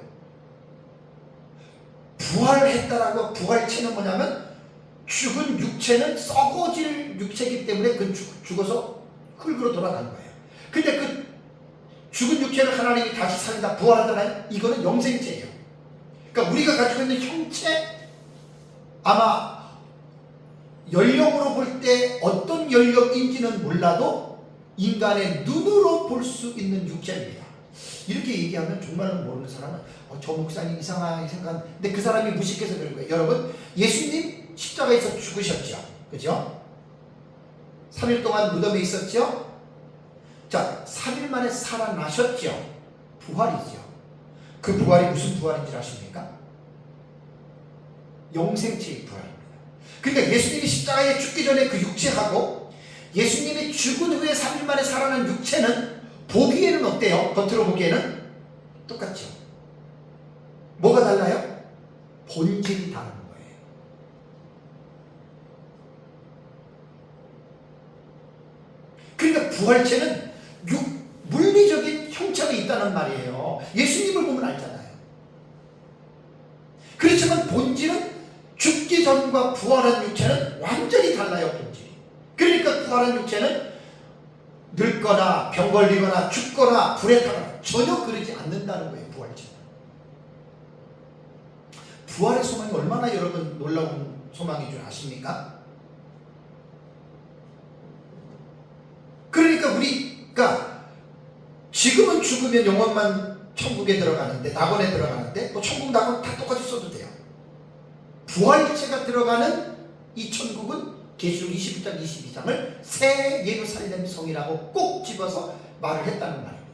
부활했다라고 부활체는 뭐냐면 죽은 육체는 썩어질 육체이기 때문에 그 죽어서 흙으로 돌아간 거예요. 근데 그 죽은 육체를 하나님이 다시 살린다, 부활하잖아요. 이거는 영생체예요. 그러니까 우리가 가지고 있는 형체, 아마 연령으로 볼 때 어떤 연령인지는 몰라도 인간의 눈으로 볼 수 있는 육체입니다. 이렇게 얘기하면 정말로 모르는 사람은 저 목사님 이상하게 생각하는, 근데 그 사람이 무식해서 그런 거예요. 여러분, 예수님 십자가에서 죽으셨죠, 그죠? 3일 동안 무덤에 있었죠. 자, 3일 만에 살아나셨죠. 부활이죠. 그 부활이 무슨 부활인지 아십니까? 영생체의 부활입니다. 그러니까 예수님이 십자가에 죽기 전에 그 육체하고 예수님이 죽은 후에 3일 만에 살아난 육체는 보기에는 어때요? 겉으로 보기에는 똑같죠. 뭐가 달라요? 본질이 다른 거예요. 그러니까 부활체는 물리적인 형체가 있다는 말이에요. 예수님을 보면 알잖아요. 그렇지만 본질은 죽기 전과 부활한 육체는 완전히 달라요. 본질이. 그러니까 부활한 육체는 늙거나 병 걸리거나 죽거나 불에 타거나 전혀 그러지 않는다는 거예요. 부활체는. 부활의 소망이 얼마나 여러분 놀라운 소망인 줄 아십니까? 그러니까 우리가 지금은 죽으면 영혼만 천국에 들어가는데, 낙원에 들어가는데, 뭐 천국 낙원 다 똑같이 써도 돼요. 부활체가 들어가는 이 천국은 계시록 21장 22장을 새 예루살렘 성이라고 꼭 집어서 말을 했다는 말입니다.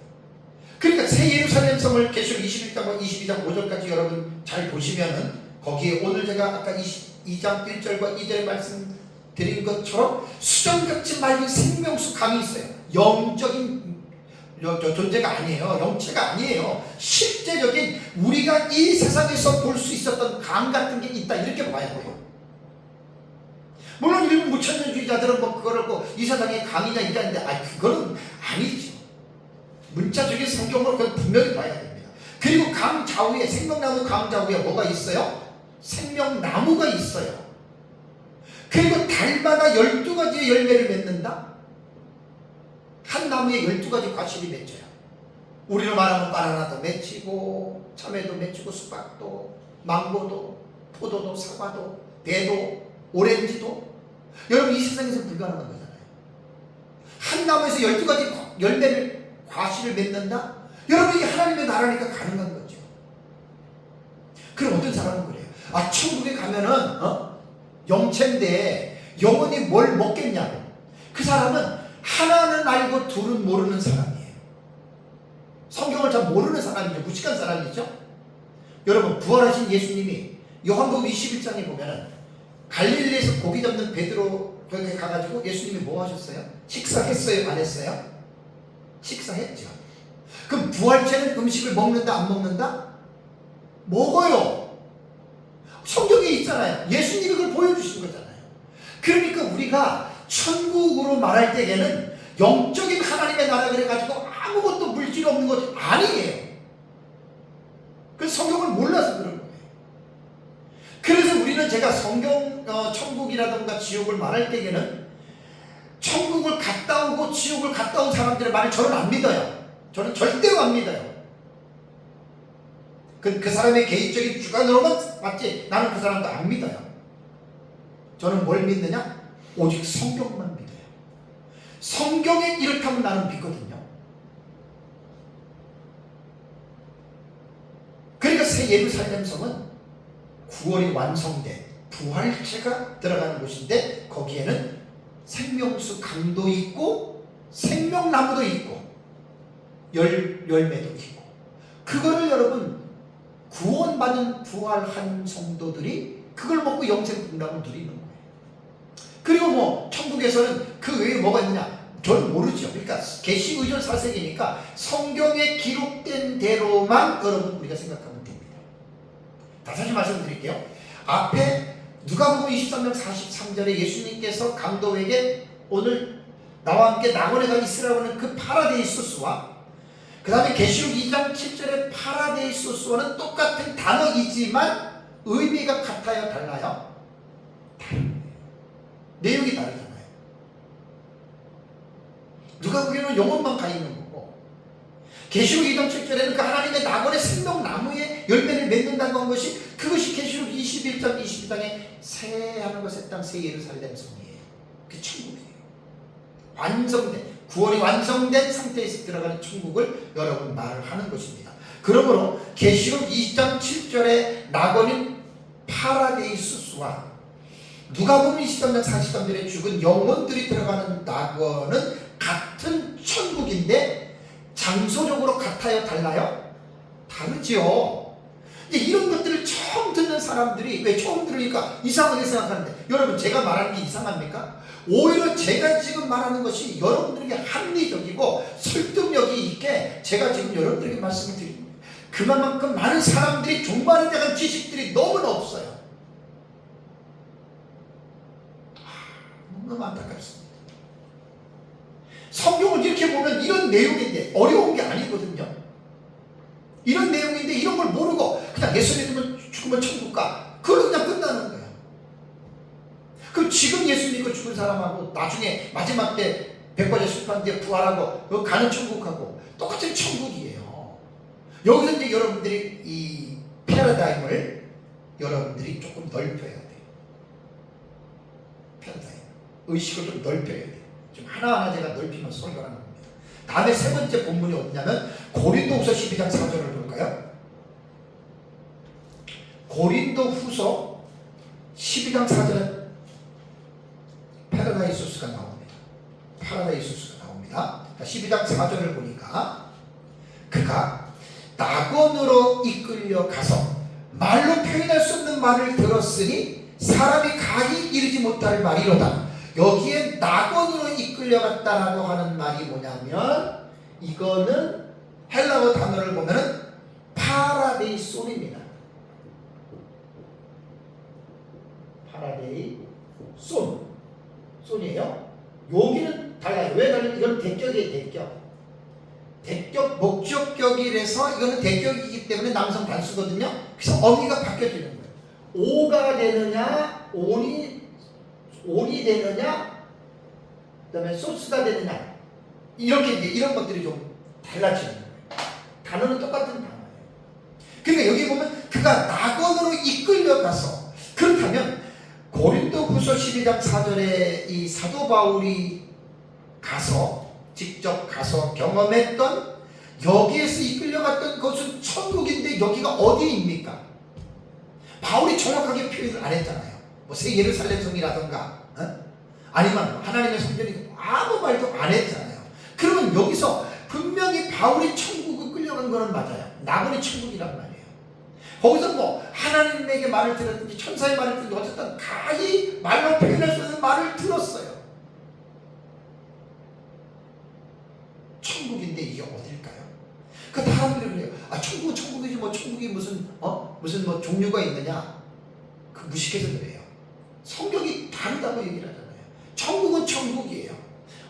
그러니까 새 예루살렘 성을 계시록 21장과 22장 5절까지 여러분 잘 보시면은 거기에 오늘 제가 아까 22장 1절과 2절에 말씀드린 것처럼 수정같이 맑은 생명수 강이 있어요. 영적인 존재가 아니에요. 영체가 아니에요. 실제적인 우리가 이 세상에서 볼 수 있었던 강 같은 게 있다, 이렇게 봐야 돼요. 물론 일부 무천년주의자들은 뭐 그거를 이 세상에 강이냐 이게 아닌데, 그거는 아니죠. 문자적인 성경으로 그건 분명히 봐야 됩니다. 그리고 강 좌우에, 생명나무 강 좌우에 뭐가 있어요? 생명나무가 있어요. 그리고 달마다 12가지의 열매를 맺는다. 한 나무에 12가지 과실이 맺혀요. 우리로 말하면 바나나도 맺히고 참외도 맺히고 수박도 망고도 포도도 사과도 배도 오렌지도. 여러분, 이 세상에서 불가능한 거잖아요. 한 나무에서 12가지 열매를 과실을 맺는다? 여러분, 이게 하나님의 나라니까 가능한 거죠. 그럼 어떤 사람은 그래요. 천국에 가면은 영체인데 영원히 뭘 먹겠냐고. 그 사람은 하나는 알고 둘은 모르는 사람이에요. 성경을 잘 모르는 사람이죠. 무식한 사람이죠. 여러분, 부활하신 예수님이 요한복음 21장에 보면은 갈릴리에서 고기 잡는 베드로 거기 가가지고 예수님이 뭐 하셨어요? 식사했어요? 안 했어요? 식사했죠. 그럼 부활체는 음식을 먹는다 안 먹는다? 먹어요. 성경에 있잖아요. 예수님이 그걸 보여주신 거잖아요. 그러니까 우리가 천국으로 말할 때에는 영적인 하나님의 나라 그래가지고 아무것도 물질 없는 것 아니에요. 그래서 성경을 몰라서 그런 거예요. 그래서 우리는 제가 성경 천국이라든가 지옥을 말할 때에는 천국을 갔다 오고 지옥을 갔다 온 사람들의 말을 저는 안 믿어요. 저는 절대로 안 믿어요. 그 사람의 개인적인 주관으로만 맞지 나는 그 사람도 안 믿어요. 저는 뭘 믿느냐? 오직 성경만 믿어요. 성경에 이렇다면 나는 믿거든요. 그러니까 새 예루살렘 성은 9월이 완성된 부활체가 들어가는 곳인데 거기에는 생명수 강도 있고 생명나무도 있고 열매도 있고, 그거를 여러분 구원받은 부활한 성도들이 그걸 먹고 영생 풍랑을 누리는 거예요. 그리고 뭐 천국에서는 그 외에 뭐가 있느냐? 저는 모르죠. 그러니까 계시 의존 사색이니까 성경에 기록된 대로만 여러분 우리가 생각하면 됩니다. 다시 말씀드릴게요. 앞에 누가복음 23장 43절에 예수님께서 강도에게 오늘 나와 함께 낙원에 가 있으라고 하는 그 파라데이소스와 그 다음에 계시록 2장 7절의 파라데이소스와는 똑같은 단어이지만 의미가 같아요? 달라요? 다릅니다. 내용이 다르잖아요. 누가 보기에는 영혼만 가 있는 거고, 계시록 2장 7절에는 그 하나님의 낙원의 생명나무에 열매를 맺는다는 것이, 그것이 계시록 21장 22장의 새 하늘과 새 땅 새 예루살렘 성이에요. 그게 천국이에요. 완성된 구원이 완성된 상태에서 들어가는 천국을 여러분 말을 하는 것입니다. 그러므로 계시록 20장 7절의 낙원인 파라데이수스와 누가복음 23장 43절에 죽은 영혼들이 들어가는 낙원은 같은 천국인데 장소적으로 같아요? 달라요? 다르지요. 이런 것들을 처음 듣는 사람들이 왜 처음 들으니까 이상하게 생각하는데, 여러분 제가 말하는 게 이상합니까? 오히려 제가 지금 말하는 것이 여러분들에게 합리적이고 설득력이 있게 제가 지금 여러분들에게 말씀을 드립니다. 그만큼 많은 사람들이 종말에 대한 지식들이 너무나 없어요. 너무 안타깝습니다. 성경을 이렇게 보면 이런 내용인데 어려운 게 아니거든요. 이런 내용인데 이런 걸 모르고 그냥 예수 믿으면 죽으면 천국 가, 그걸로 그냥 끝나는 거예요. 그럼 지금 예수 믿고 죽은 사람하고 나중에 마지막 때 백과제 심판 뒤에 부활하고 가는 천국하고 똑같은 천국이에요. 여기서 이제 여러분들이 이 패러다임을 여러분들이 조금 넓혀야 돼요. 패러다임 의식을 좀 넓혀야 돼요. 좀 하나하나 제가 넓히면서 설교하는 겁니다. 다음에 세 번째 본문이 어디냐면 고린도후서 12장 4절을 볼까요? 고린도후서 12장 4절에 파라다이소스가 나옵니다. 파라다이소스가 나옵니다. 12장 4절을 보니까 그가 낙원으로 이끌려 가서 말로 표현할 수 없는 말을 들었으니 사람이 가히 이르지 못할 말이로다. 여기에 낙원으로 이끌려갔다라고 하는 말이 뭐냐면 이거는 헬라어 단어를 보면은 파라데이손입니다. 파라데이손, 손이에요. 여기는 달라요. 왜 달라요? 이건 대격이에요. 대격. 대격, 목적격이라서 이거는 대격이기 때문에 남성 단수거든요. 그래서 어미가 바뀌어지는 거예요. 오가 되느냐, 온이 되느냐, 그 다음에 소스가 되느냐, 이렇게 이제 이런 것들이 좀 달라지는 거예요. 단어는 똑같은 단어예요. 그러니까 여기 보면 그가 낙원으로 이끌려가서, 그렇다면 고린도후서 12장 4절에 이 사도 바울이 가서 직접 가서 경험했던, 여기에서 이끌려갔던 것은 천국인데 여기가 어디입니까? 바울이 정확하게 표현을 안 했잖아요. 뭐 새 예루살렘 성이라던가 아니면 하나님의 성전이, 아무 말도 안 했잖아요. 그러면 여기서 분명히 바울이 천국을 끌려간 거는 맞아요. 낙원이 천국이란 말이에요. 거기서 뭐 하나님에게 말을 들었든지 천사의 말을 듣든지 어쨌든 가히 말로 표현할 수 없는 말을 들었어요. 천국인데 이게 어딜까요? 그 사람들이 그래요. 아, 천국은 천국이지 뭐 천국이 무슨 뭐 종류가 있느냐? 그 무식해서 그래요. 성경이 다르다고 얘기를 하잖아요. 천국은 천국이에요.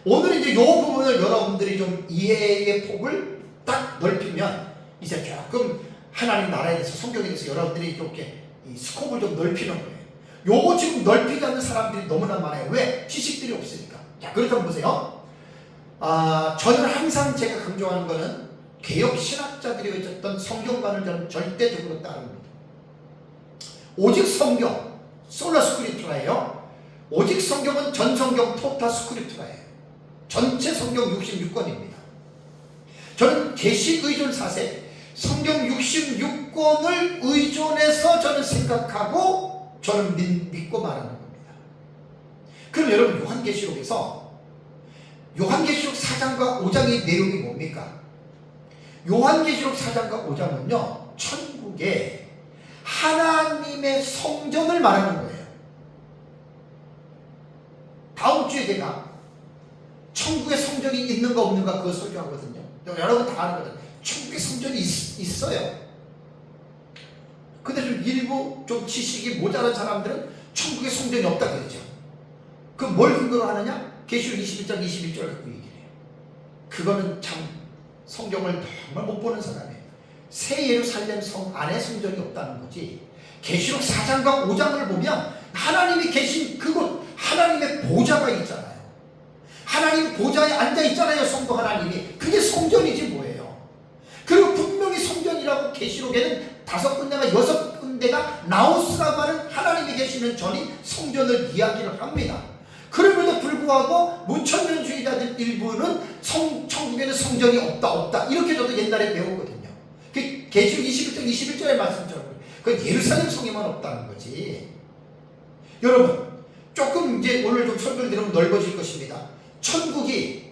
오늘 이제 이 부분을 여러분들이 좀 이해의 폭을 딱 넓히면 이제 조금 하나님 나라에 대해서, 성경에 대해서 여러분들이 이렇게 이 스코프를 좀 넓히는 거예요. 요거 지금 넓히지 않는 사람들이 너무나 많아요. 왜? 지식들이 없으니까. 자, 그렇다면 보세요. 저는 항상 제가 강조하는 거는 개혁 신학자들이 어쨌든 성경관을 저는 절대적으로 따릅니다. 오직 성경, 솔라 스크립트라예요. 오직 성경은 전 성경 토타 스크립트라예요. 전체 성경 66권입니다. 저는 계시 의존 사세, 성경 66권을 의존해서 저는 생각하고 저는 믿고 말하는 겁니다. 그럼 여러분, 요한계시록에서 요한계시록 4장과 5장의 내용이 뭡니까? 요한계시록 4장과 5장은요, 천국에 하나님의 성전을 말하는 거예요. 다음 주에 제가 천국의 성전이 있는가 없는가 그거 설교하거든요. 여러분 다 아는 거잖아요. 천국의 성전이 있어요. 근데 좀 일부 좀 지식이 모자란 사람들은 천국의 성전이 없다 그러죠. 그럼 뭘 근거로 하느냐? 계시록 21장 21절 갖고 얘기해요. 그거는 참 성경을 정말 못 보는 사람이에요. 새 예루살렘 성 안에 성전이 없다는 거지. 계시록 4장과 5장을 보면 하나님이 계신 그곳, 하나님의 보좌가 있잖아요. 하나님 보좌에 앉아 있잖아요. 성도 하나님이. 그게 성전이지 뭐예요. 그리고 분명히 성전이라고 계시록에는 5군데가 6군데가 나우스라고 하는 하나님이 계시는 전이 성전을 이야기를 합니다. 그럼에도 불구하고 무천년주의자들 일부는 천국에는 성전이 없다 이렇게 저도 옛날에 배웠거든요. 계시록 21장 21절의 말씀처럼 그건 예루살렘 성에만 없다는 거지. 여러분 조금 이제 오늘 좀 설교를 들으면 넓어질 것입니다. 천국이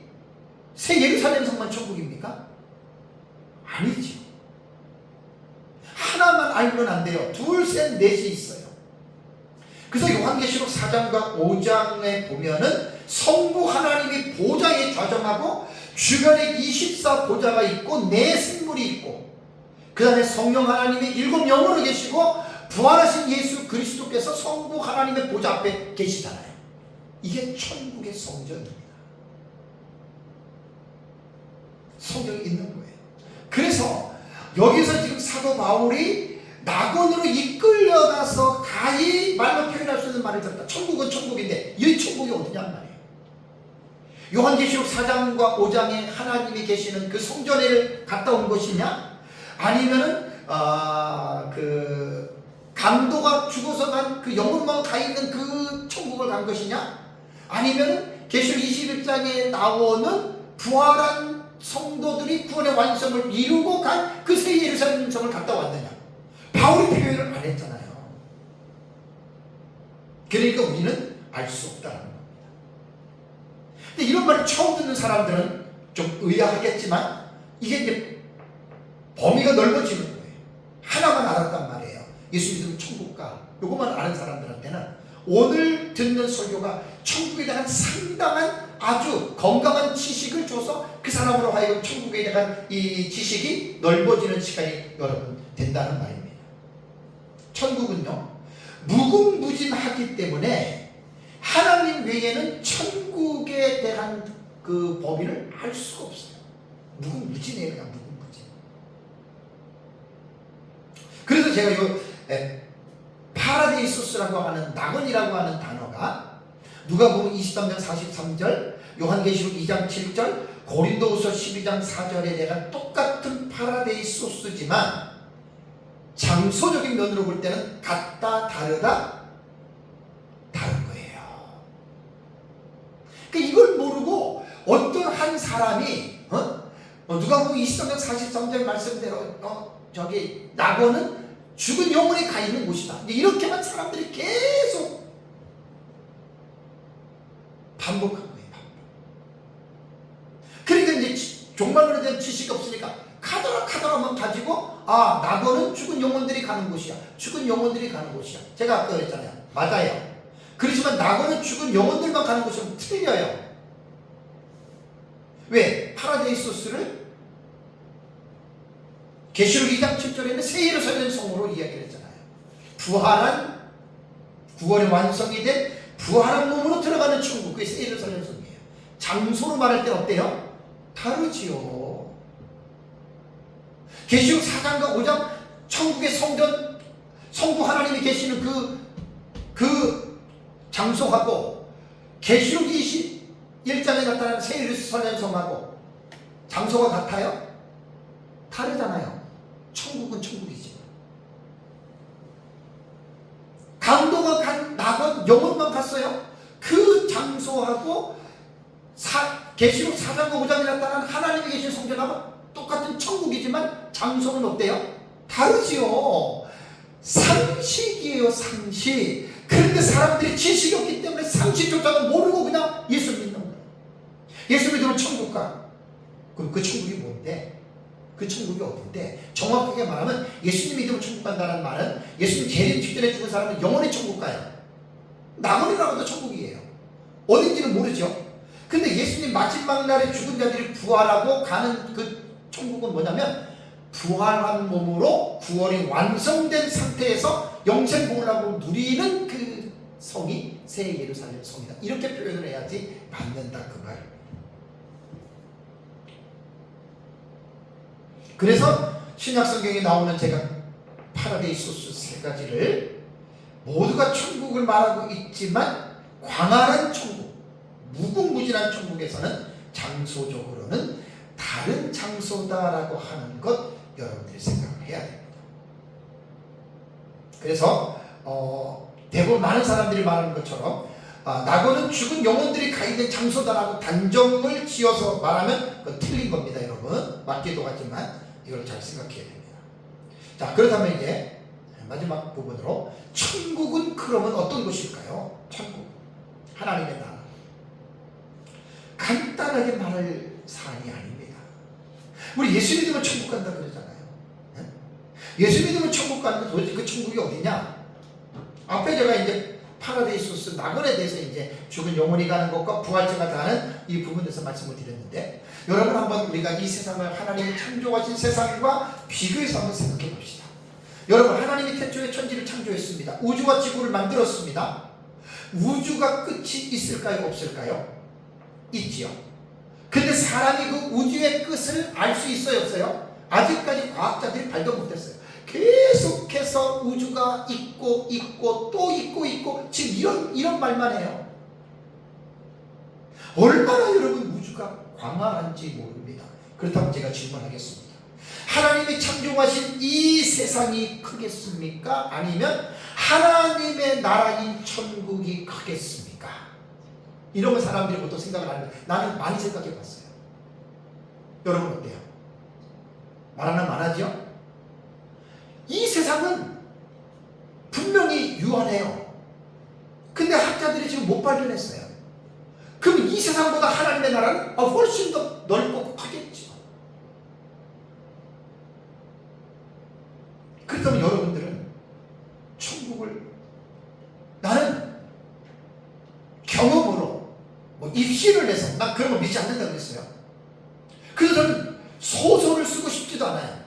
새 예루살렘 성만 천국입니까? 아니지. 하나만 알면 안 돼요. 둘, 셋, 넷이 있어요. 그래서 요한계시록 4장과 5장에 보면은 성부 하나님이 보좌에 좌정하고 주변에 24 보좌가 있고 네 생물이 있고 그 다음에 성령 하나님이 7영으로 계시고 부활하신 예수 그리스도께서 성부 하나님의 보좌 앞에 계시잖아요. 이게 천국의 성전입니다. 성경이 있는 거예요. 그래서 여기서 지금 사도 바울이 낙원으로 이끌려가서 가히 말로 표현할 수 있는 말을 들었다. 천국은 천국인데 이 천국이 어디냔 말이에요. 요한계시록 4장과 5장에 하나님이 계시는 그 성전에 갔다 온 것이냐, 아니면은 그 강도가 죽어서 간 그 영혼만 가 있는 그 천국을 간 것이냐, 아니면은 계시록 21장에 나오는 부활한 성도들이 구원의 완성을 이루고 간 그 새 예루살렘 성을 갔다 왔느냐. 바울이 표현을 안 했잖아요. 그러니까 우리는 알 수 없다는 겁니다. 근데 이런 말을 처음 듣는 사람들은 좀 의아하겠지만 이게 이제 범위가 넓어지는 거예요. 하나만 알았단 말이에요. 예수 믿으면 천국 가. 요것만 아는 사람들한테는 오늘 듣는 설교가 천국에 대한 상당한 아주 건강한 지식을 줘서 그 사람으로 하여금 천국에 대한 이 지식이 넓어지는 시간이 여러분 된다는 말입니다. 천국은요 무궁무진하기 때문에 하나님 외에는 천국에 대한 그 범위를 알 수가 없어요. 무궁무진해요. 그냥 무궁무진. 그래서 제가 요 파라데이소스라고 하는 낙원이라고 하는 단어가 누가복음 23장 43절, 요한계시록 2장 7절, 고린도후서 12장 4절에 대한 똑같은 파라데이소스지만 장소적인 면으로 볼 때는 같다 다르다 다른 거예요. 그러니까 이걸 모르고 어떤 한 사람이 누가복음 23장 43절 말씀대로 저기 낙원은 죽은 영혼이 가 있는 곳이다. 이렇게만 사람들이 계속 반복한 거예요. 그러니까 이제 종말론에 대한 지식이 없으니까 카더라만 가지고 낙원은 죽은 영혼들이 가는 곳이야. 죽은 영혼들이 가는 곳이야. 제가 아까 그랬잖아요. 맞아요. 그렇지만 낙원은 죽은 영혼들만 가는 곳이면 틀려요. 왜? 파라데이소스를 계시록 2장 7절에는 새 예루살렘 성으로 이야기를 했잖아요. 부활한 구원의 완성이 된 부활한 몸으로 들어가는 천국, 그게 새 예루살렘 성이에요. 장소로 말할 때는 어때요? 다르지요. 계시록 4장과 5장 천국의 성전, 성부 하나님이 계시는 그 장소하고 계시록 21장에 나타나는 새 예루살렘 성하고 장소가 같아요? 다르잖아요. 천국은 천국이지. 강도가 간 낙원 영혼만 갔어요. 그 장소하고 계시록 4장과 5장에 나타난 하나님이 계신 성전하고 똑같은 천국이지만 장소는 어때요? 다르지요. 상식이에요. 상식. 그런데 사람들이 지식이 없기 때문에 상식조차도 모르고 그냥 예수 믿는 거예요. 예수 믿으면 천국 가. 그럼 그 천국이 뭔데? 그 천국이 어딘데? 정확하게 말하면 예수님 믿으면 천국 간다는 말은 예수님 재림 직전에 죽은 사람은 영원히 천국 가요. 낙원이라고도 천국이에요. 어딘지는 모르죠. 근데 예수님 마지막 날에 죽은 자들이 부활하고 가는 그 천국은 뭐냐면 부활한 몸으로 구원이 완성된 상태에서 영생복락을 누리는 그 성이 새 예루살렘 성이다. 이렇게 표현을 해야지 맞는다 그 말. 그래서 신약성경에 나오는 제가 파라데이소스 세 가지를 모두가 천국을 말하고 있지만 광활한 천국, 무궁무진한 천국에서는 장소적으로는 다른 장소다라고 하는 것 여러분들이 생각을 해야 됩니다. 그래서 대부분 많은 사람들이 말하는 것처럼 낙원은 죽은 영혼들이 가 있는 장소다라고 단정을 지어서 말하면 그건 틀린 겁니다, 여러분. 맞기도 하지만 이걸 잘 생각해야 됩니다. 자, 그렇다면 이제 마지막 부분으로 천국은 그러면 어떤 곳일까요? 천국, 하나님의 나라. 간단하게 말할 사안이 아닙니다. 우리 예수 믿으면 천국 간다 그러잖아요. 예수 믿으면 천국 가는데 도대체 그 천국이 어디냐? 앞에 제가 이제 파라데이소스 낙원에 대해서 이제 죽은 영혼이 가는 것과 부활체가 가는 이 부분에서 말씀을 드렸는데, 여러분 한번 우리가 이 세상을 하나님이 창조하신 세상과 비교해서 한번 생각해 봅시다. 여러분, 하나님이 태초에 천지를 창조했습니다. 우주와 지구를 만들었습니다. 우주가 끝이 있을까요? 없을까요? 있지요. 근데 사람이 그 우주의 끝을 알 수 있어요? 없어요? 아직까지 과학자들이 발견 못했어요. 계속해서 우주가 있고 또 있고 지금 이런 말만 해요. 얼마나 여러분 우주가 광활한지 모릅니다. 그렇다면 제가 질문하겠습니다. 하나님이 창조하신 이 세상이 크겠습니까? 아니면 하나님의 나라인 천국이 크겠습니까? 이런 거 사람들이 보통 생각을 하는데 나는 많이 생각해 봤어요. 여러분 어때요? 말하나 말하죠? 이 세상은 분명히 유한해요. 근데 학자들이 지금 못 발견했어요. 그럼 이 세상보다 하나님의 나라는 훨씬 더 넓고 크겠죠. 그렇다면 여러분들은 천국을, 나는 경험으로 입신을 해서 난 그런 거 믿지 않는다고 했어요. 그래서 저는 소설을 쓰고 싶지도 않아요.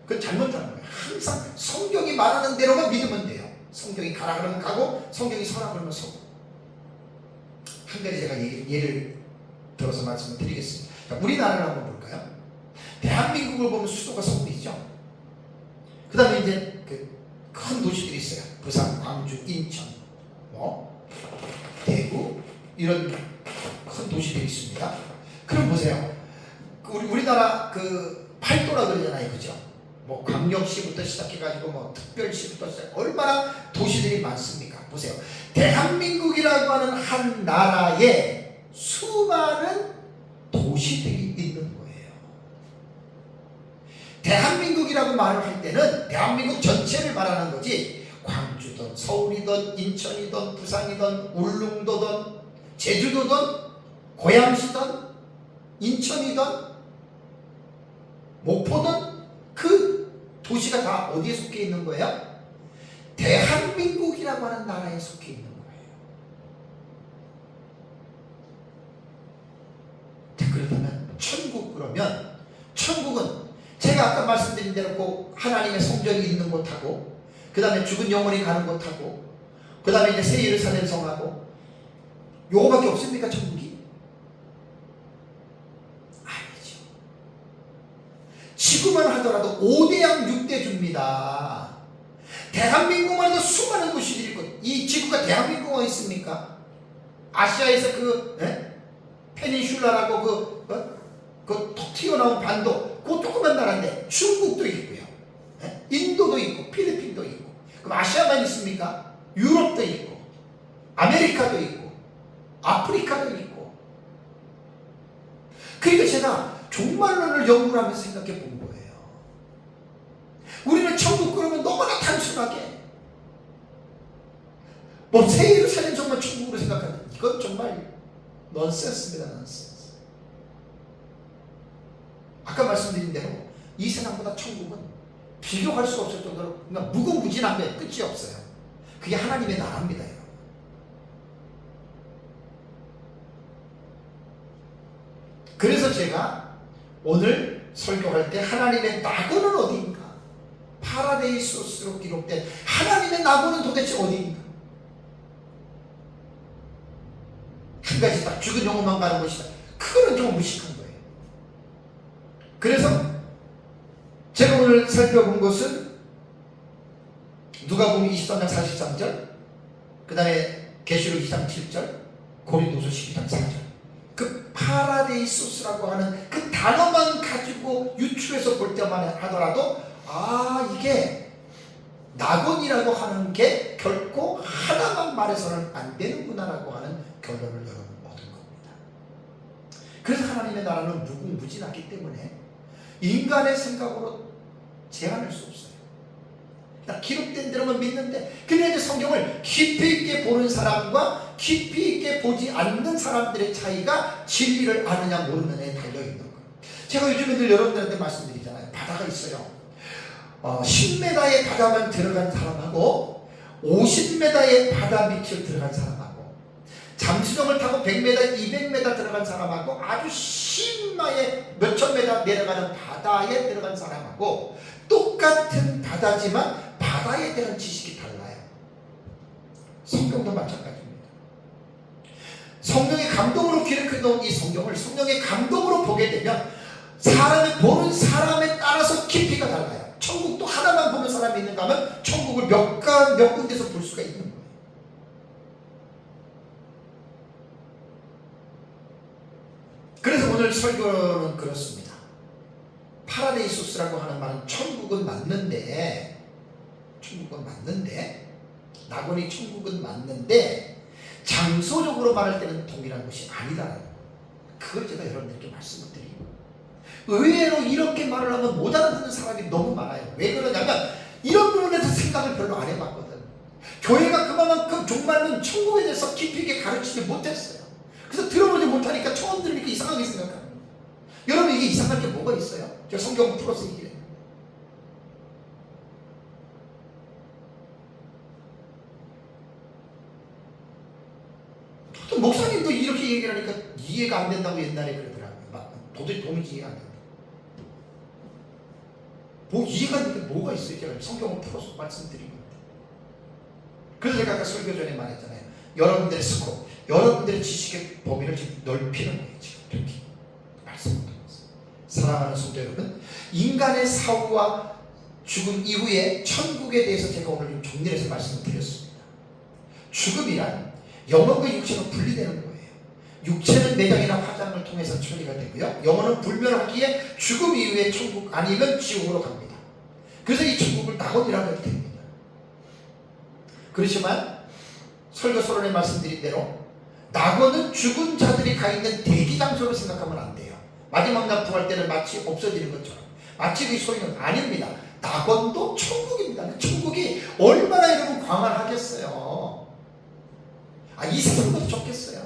그건 잘못하는 거예요. 항상 성경이 말하는 대로만 믿으면 돼요. 성경이 가라 그러면 가고, 성경이 서라 그러면 서고. 한 가지 제가 예를 들어서 말씀을 드리겠습니다. 자, 우리나라를 한번 볼까요? 대한민국을 보면 수도가 서울이죠. 그 다음에 이제 큰 도시들이 있어요. 부산, 광주, 인천, 대구, 이런 큰 도시들이 있습니다. 그럼 보세요. 우리나라 팔도라 그러잖아요. 그죠? 광역시부터 시작해가지고 특별시부터 얼마나 도시들이 많습니까? 보세요. 대한민국이라고 하는 한 나라에 수많은 도시들이 있는 거예요. 대한민국이라고 말을 할 때는 대한민국 전체를 말하는 거지, 광주든 서울이든 인천이든 부산이든 울릉도든 제주도든 고양시든 인천이든 목포든 그 도시가 다 어디에 속해 있는 거예요? 대한민국이라고 하는 나라에 속해 있는 거예요. 그렇다면 천국, 그러면 천국은 제가 아까 말씀드린 대로 하나님의 성전이 있는 곳하고, 그 다음에 죽은 영혼이 가는 곳하고, 그 다음에 이제 새 예루살렘 성하고, 요거밖에 없습니까? 천국이? 아니죠. 지구만 하더라도 5대양 6대주입니다. 대한민국만 해도 수많은 도시들이 있고, 이 지구가 대한민국만 있습니까? 아시아에서 페닌슐라라고 톡 튀어나온 반도, 그 조그만 나라인데 중국도 있고요, 인도도 있고 필리핀도 있고. 그럼 아시아만 있습니까? 유럽도 있고 아메리카도 있고 아프리카도 있고. 그러니까 제가 종말론을 연구를 하면서 생각해 본 거예요. 우리는 천국 그러면 너무나 단순하게 새 예루살렘 정말 천국으로 생각하는, 이건 정말 넌센스입니다. 넌센스. 아까 말씀드린 대로 이 세상보다 천국은 비교할 수 없을 정도로 무궁무진한 게 끝이 없어요. 그게 하나님의 나라입니다. 여러분. 그래서 제가 오늘 설교할 때 하나님의 낙원은 어디인가, 파라데이소스로 기록된 하나님의 낙원은 도대체 어디인가, 한 가지 딱 죽은 영혼만 가는 곳이다. 그거는 좀 무식한 거예요. 그래서 제가 오늘 살펴본 것은 누가복음 23장 43절, 그 다음에 계시록 2장 7절, 고린도서 12장 4절. 그 파라데이소스라고 하는 그 단어만 가지고 유추해서 볼 때만 하더라도 이게 낙원이라고 하는 게 결코 하나만 말해서는 안 되는구나라고 하는 결론을 여러분 얻은 겁니다. 그래서 하나님의 나라는 무궁무진하기 때문에 인간의 생각으로 제한할 수 없어요. 기록된 대로만 믿는데, 근데 이제 성경을 깊이 있게 보는 사람과 깊이 있게 보지 않는 사람들의 차이가 진리를 아느냐 모르느냐에 달려있는 거예요. 제가 요즘에 늘 여러분들한테 말씀드리잖아요. 바다가 있어요. 10m의 바다만 들어간 사람하고 50m의 바다 밑으로 들어간 사람하고 잠수정을 타고 100m, 200m 들어간 사람하고 아주 심마에 몇천 메다 내려가는 바다에 들어간 사람하고 똑같은 바다지만 바다에 대한 지식이 달라요. 성경도 마찬가지입니다. 성령의 감동으로 기록해 놓은 이 성경을 성령의 감동으로 보게 되면 사람이 보는 사람에 따라서 깊이가 달라요. 천국도 하나만 보는 사람이 있는가 하면 천국을 몇 군데서 볼 수가 있는 거예요. 그래서 오늘 설교는 그렇습니다. 파라데이소스라고 하는 말은 천국은 맞는데 낙원이 천국은 맞는데 장소적으로 말할 때는 동일한 것이 아니다라는 거예요. 그걸 제가 여러분들께 말씀을 드립니다. 의외로 이렇게 말을 하면 못 알아듣는 사람이 너무 많아요. 왜 그러냐면 이런 부분에서 생각을 별로 안 해봤거든. 교회가 그만큼 정말로 천국에 대해서 깊이 있게 가르치지 못했어요. 그래서 들어보지 못하니까 처음 들으니까 이상하게 생각합니다. 여러분, 이게 이상할 게 뭐가 있어요? 제가 성경 풀어서 얘기해요. 또 목사님도 이렇게 얘기를 하니까 이해가 안 된다고 옛날에 그러더라고요. 도저히 도무지 이해가 안 된다. 이해가 안 되는데 뭐가 있어요? 제가 성경을 풀어서 말씀드리고. 그래서 제가 아까 설교 전에 말했잖아요. 여러분들의 스코프, 여러분들의 지식의 범위를 지금 넓히는 거예요. 지금 이렇게 말씀드립니다. 사랑하는 성도 여러분, 인간의 사후와 죽음 이후에 천국에 대해서 제가 오늘 좀 정리를 해서 말씀을 드렸습니다. 죽음이란 영혼과 육체가 분리되는 거예요. 육체는 내장이나 화장을 통해서 처리가 되고요. 영혼은 불멸하기에 죽음 이후에 천국 아니면 지옥으로 갑니다. 그래서 이 천국을 낙원이라고 해도 됩니다. 그렇지만 설교 서론에 말씀드린 대로 낙원은 죽은 자들이 가 있는 대기 장소로 생각하면 안 돼요. 마지막 날 부활 때는 마치 없어지는 것처럼. 마치 그 소리는 아닙니다. 낙원도 천국입니다. 천국이 얼마나 여러분 광활하겠어요. 이 세상보다 좋겠어요.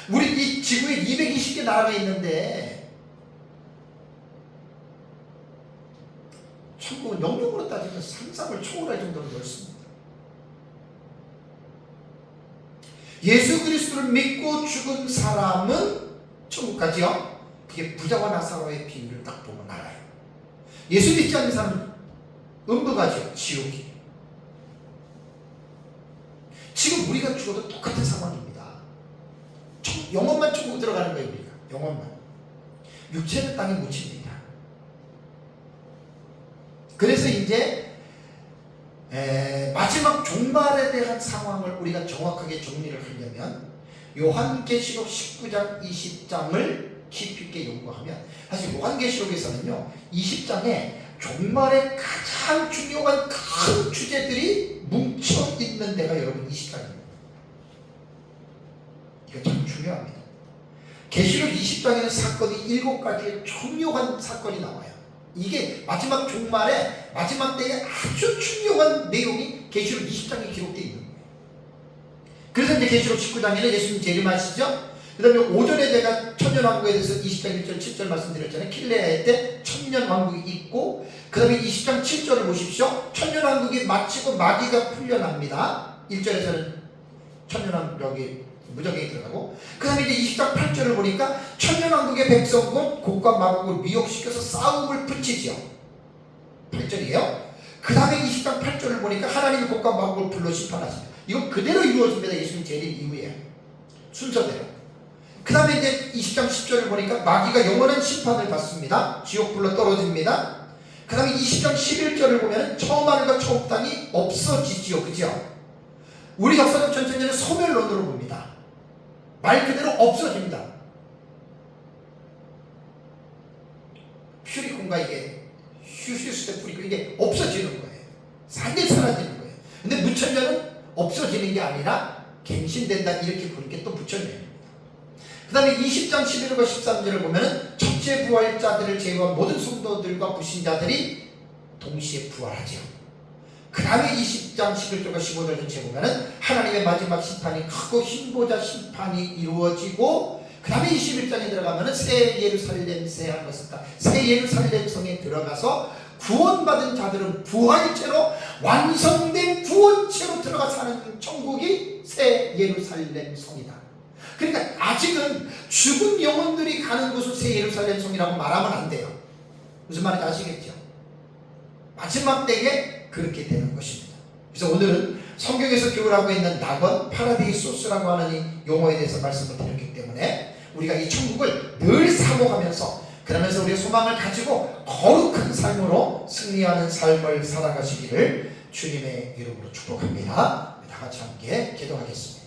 우리 이 지구에 220개 나라가 있는데 천국은 영역으로 따지면 상상을 초월할 정도로 넓습니다. 예수 그리스도를 믿고 죽은 사람은 천국 가지요. 그게 부자와 나사로의 비유를 딱 보면 알아요. 예수 믿지 않는 사람은 음부 가지요. 지옥이. 지금 우리가 죽어도 똑같은 상황입니다. 영혼만 천국 들어가는 거예요. 우리가 영혼만. 육체는 땅에 묻힙니다. 그래서 이제 마지막 종말에 대한 상황을 우리가 정확하게 정리를 하려면 요한계시록 19장 20장을 깊이 있게 연구하면, 사실 요한계시록에서는요 20장에 종말의 가장 중요한 큰 주제들이 뭉쳐있는 데가 여러분 20장입니다. 이거 참 중요합니다. 계시록 20장에는 사건이 7가지의 중요한 사건이 나와요. 이게 마지막 종말에 마지막 때에 아주 중요한 내용이 계시록 20장에 기록되어 있는 거예요. 그래서 이제 계시록 19장에는 예수님 재림하시죠. 그 다음에 오전에 제가 천년왕국에 대해서 20장 1절 7절 말씀드렸잖아요. 킬레아의 때 천년왕국이 있고, 그 다음에 20장 7절을 보십시오. 천년왕국이 마치고 마귀가 풀려납니다. 1절에서는 천년왕국이 무적행이 들어가고, 그 다음에 이제 20장 8절을 보니까 천년왕국의 백성은 곡과 마곡을 미혹시켜서 싸움을 붙이지요. 8절이에요. 그 다음에 20장 8절을 보니까 하나님이 곡과 마곡을 불러 심판하십니다. 이건 그대로 이루어집니다. 예수님 재림 이후에 순서대로. 그 다음에 이제 20장 10절을 보니까 마귀가 영원한 심판을 받습니다. 지옥 불러 떨어집니다. 그 다음에 20장 11절을 보면 처음 하늘과 처음 땅이 없어지지요. 그죠? 우리 역사적 전쟁에는 소멸론으로 봅니다. 말 그대로 없어집니다. 퓨리콘과 이게 휴스테 뿌리고 이게 없어지는 거예요. 완전히 사라지는 거예요. 근데 무천년은 없어지는 게 아니라 갱신된다, 이렇게 보는 게 또 무천년입니다. 그 다음에 20장 11절과 13절을 보면은 첫째 부활자들을 제외한 모든 성도들과 불신자들이 동시에 부활하죠. 그 다음에 20장 11절과 15절 전체에 보면은 하나님의 마지막 심판이 크고 흰보자 심판이 이루어지고, 그 다음에 21장에 들어가면은 새 예루살렘, 새 예루살렘 성에 들어가서 구원받은 자들은 부활체로, 완성된 구원체로 들어가 사는 천국이 새 예루살렘 성이다. 그러니까 아직은 죽은 영혼들이 가는 곳을 새 예루살렘 성이라고 말하면 안 돼요. 무슨 말인지 아시겠죠? 마지막 때에 그렇게 되는 것입니다. 그래서 오늘은 성경에서 교훈하고 있는 낙원, 파라데이소스라고 하는 이 용어에 대해서 말씀을 드렸기 때문에 우리가 이 천국을 늘 사모하면서, 그러면서 우리의 소망을 가지고 거룩한 삶으로 승리하는 삶을 살아가시기를 주님의 이름으로 축복합니다. 다 같이 함께 기도하겠습니다.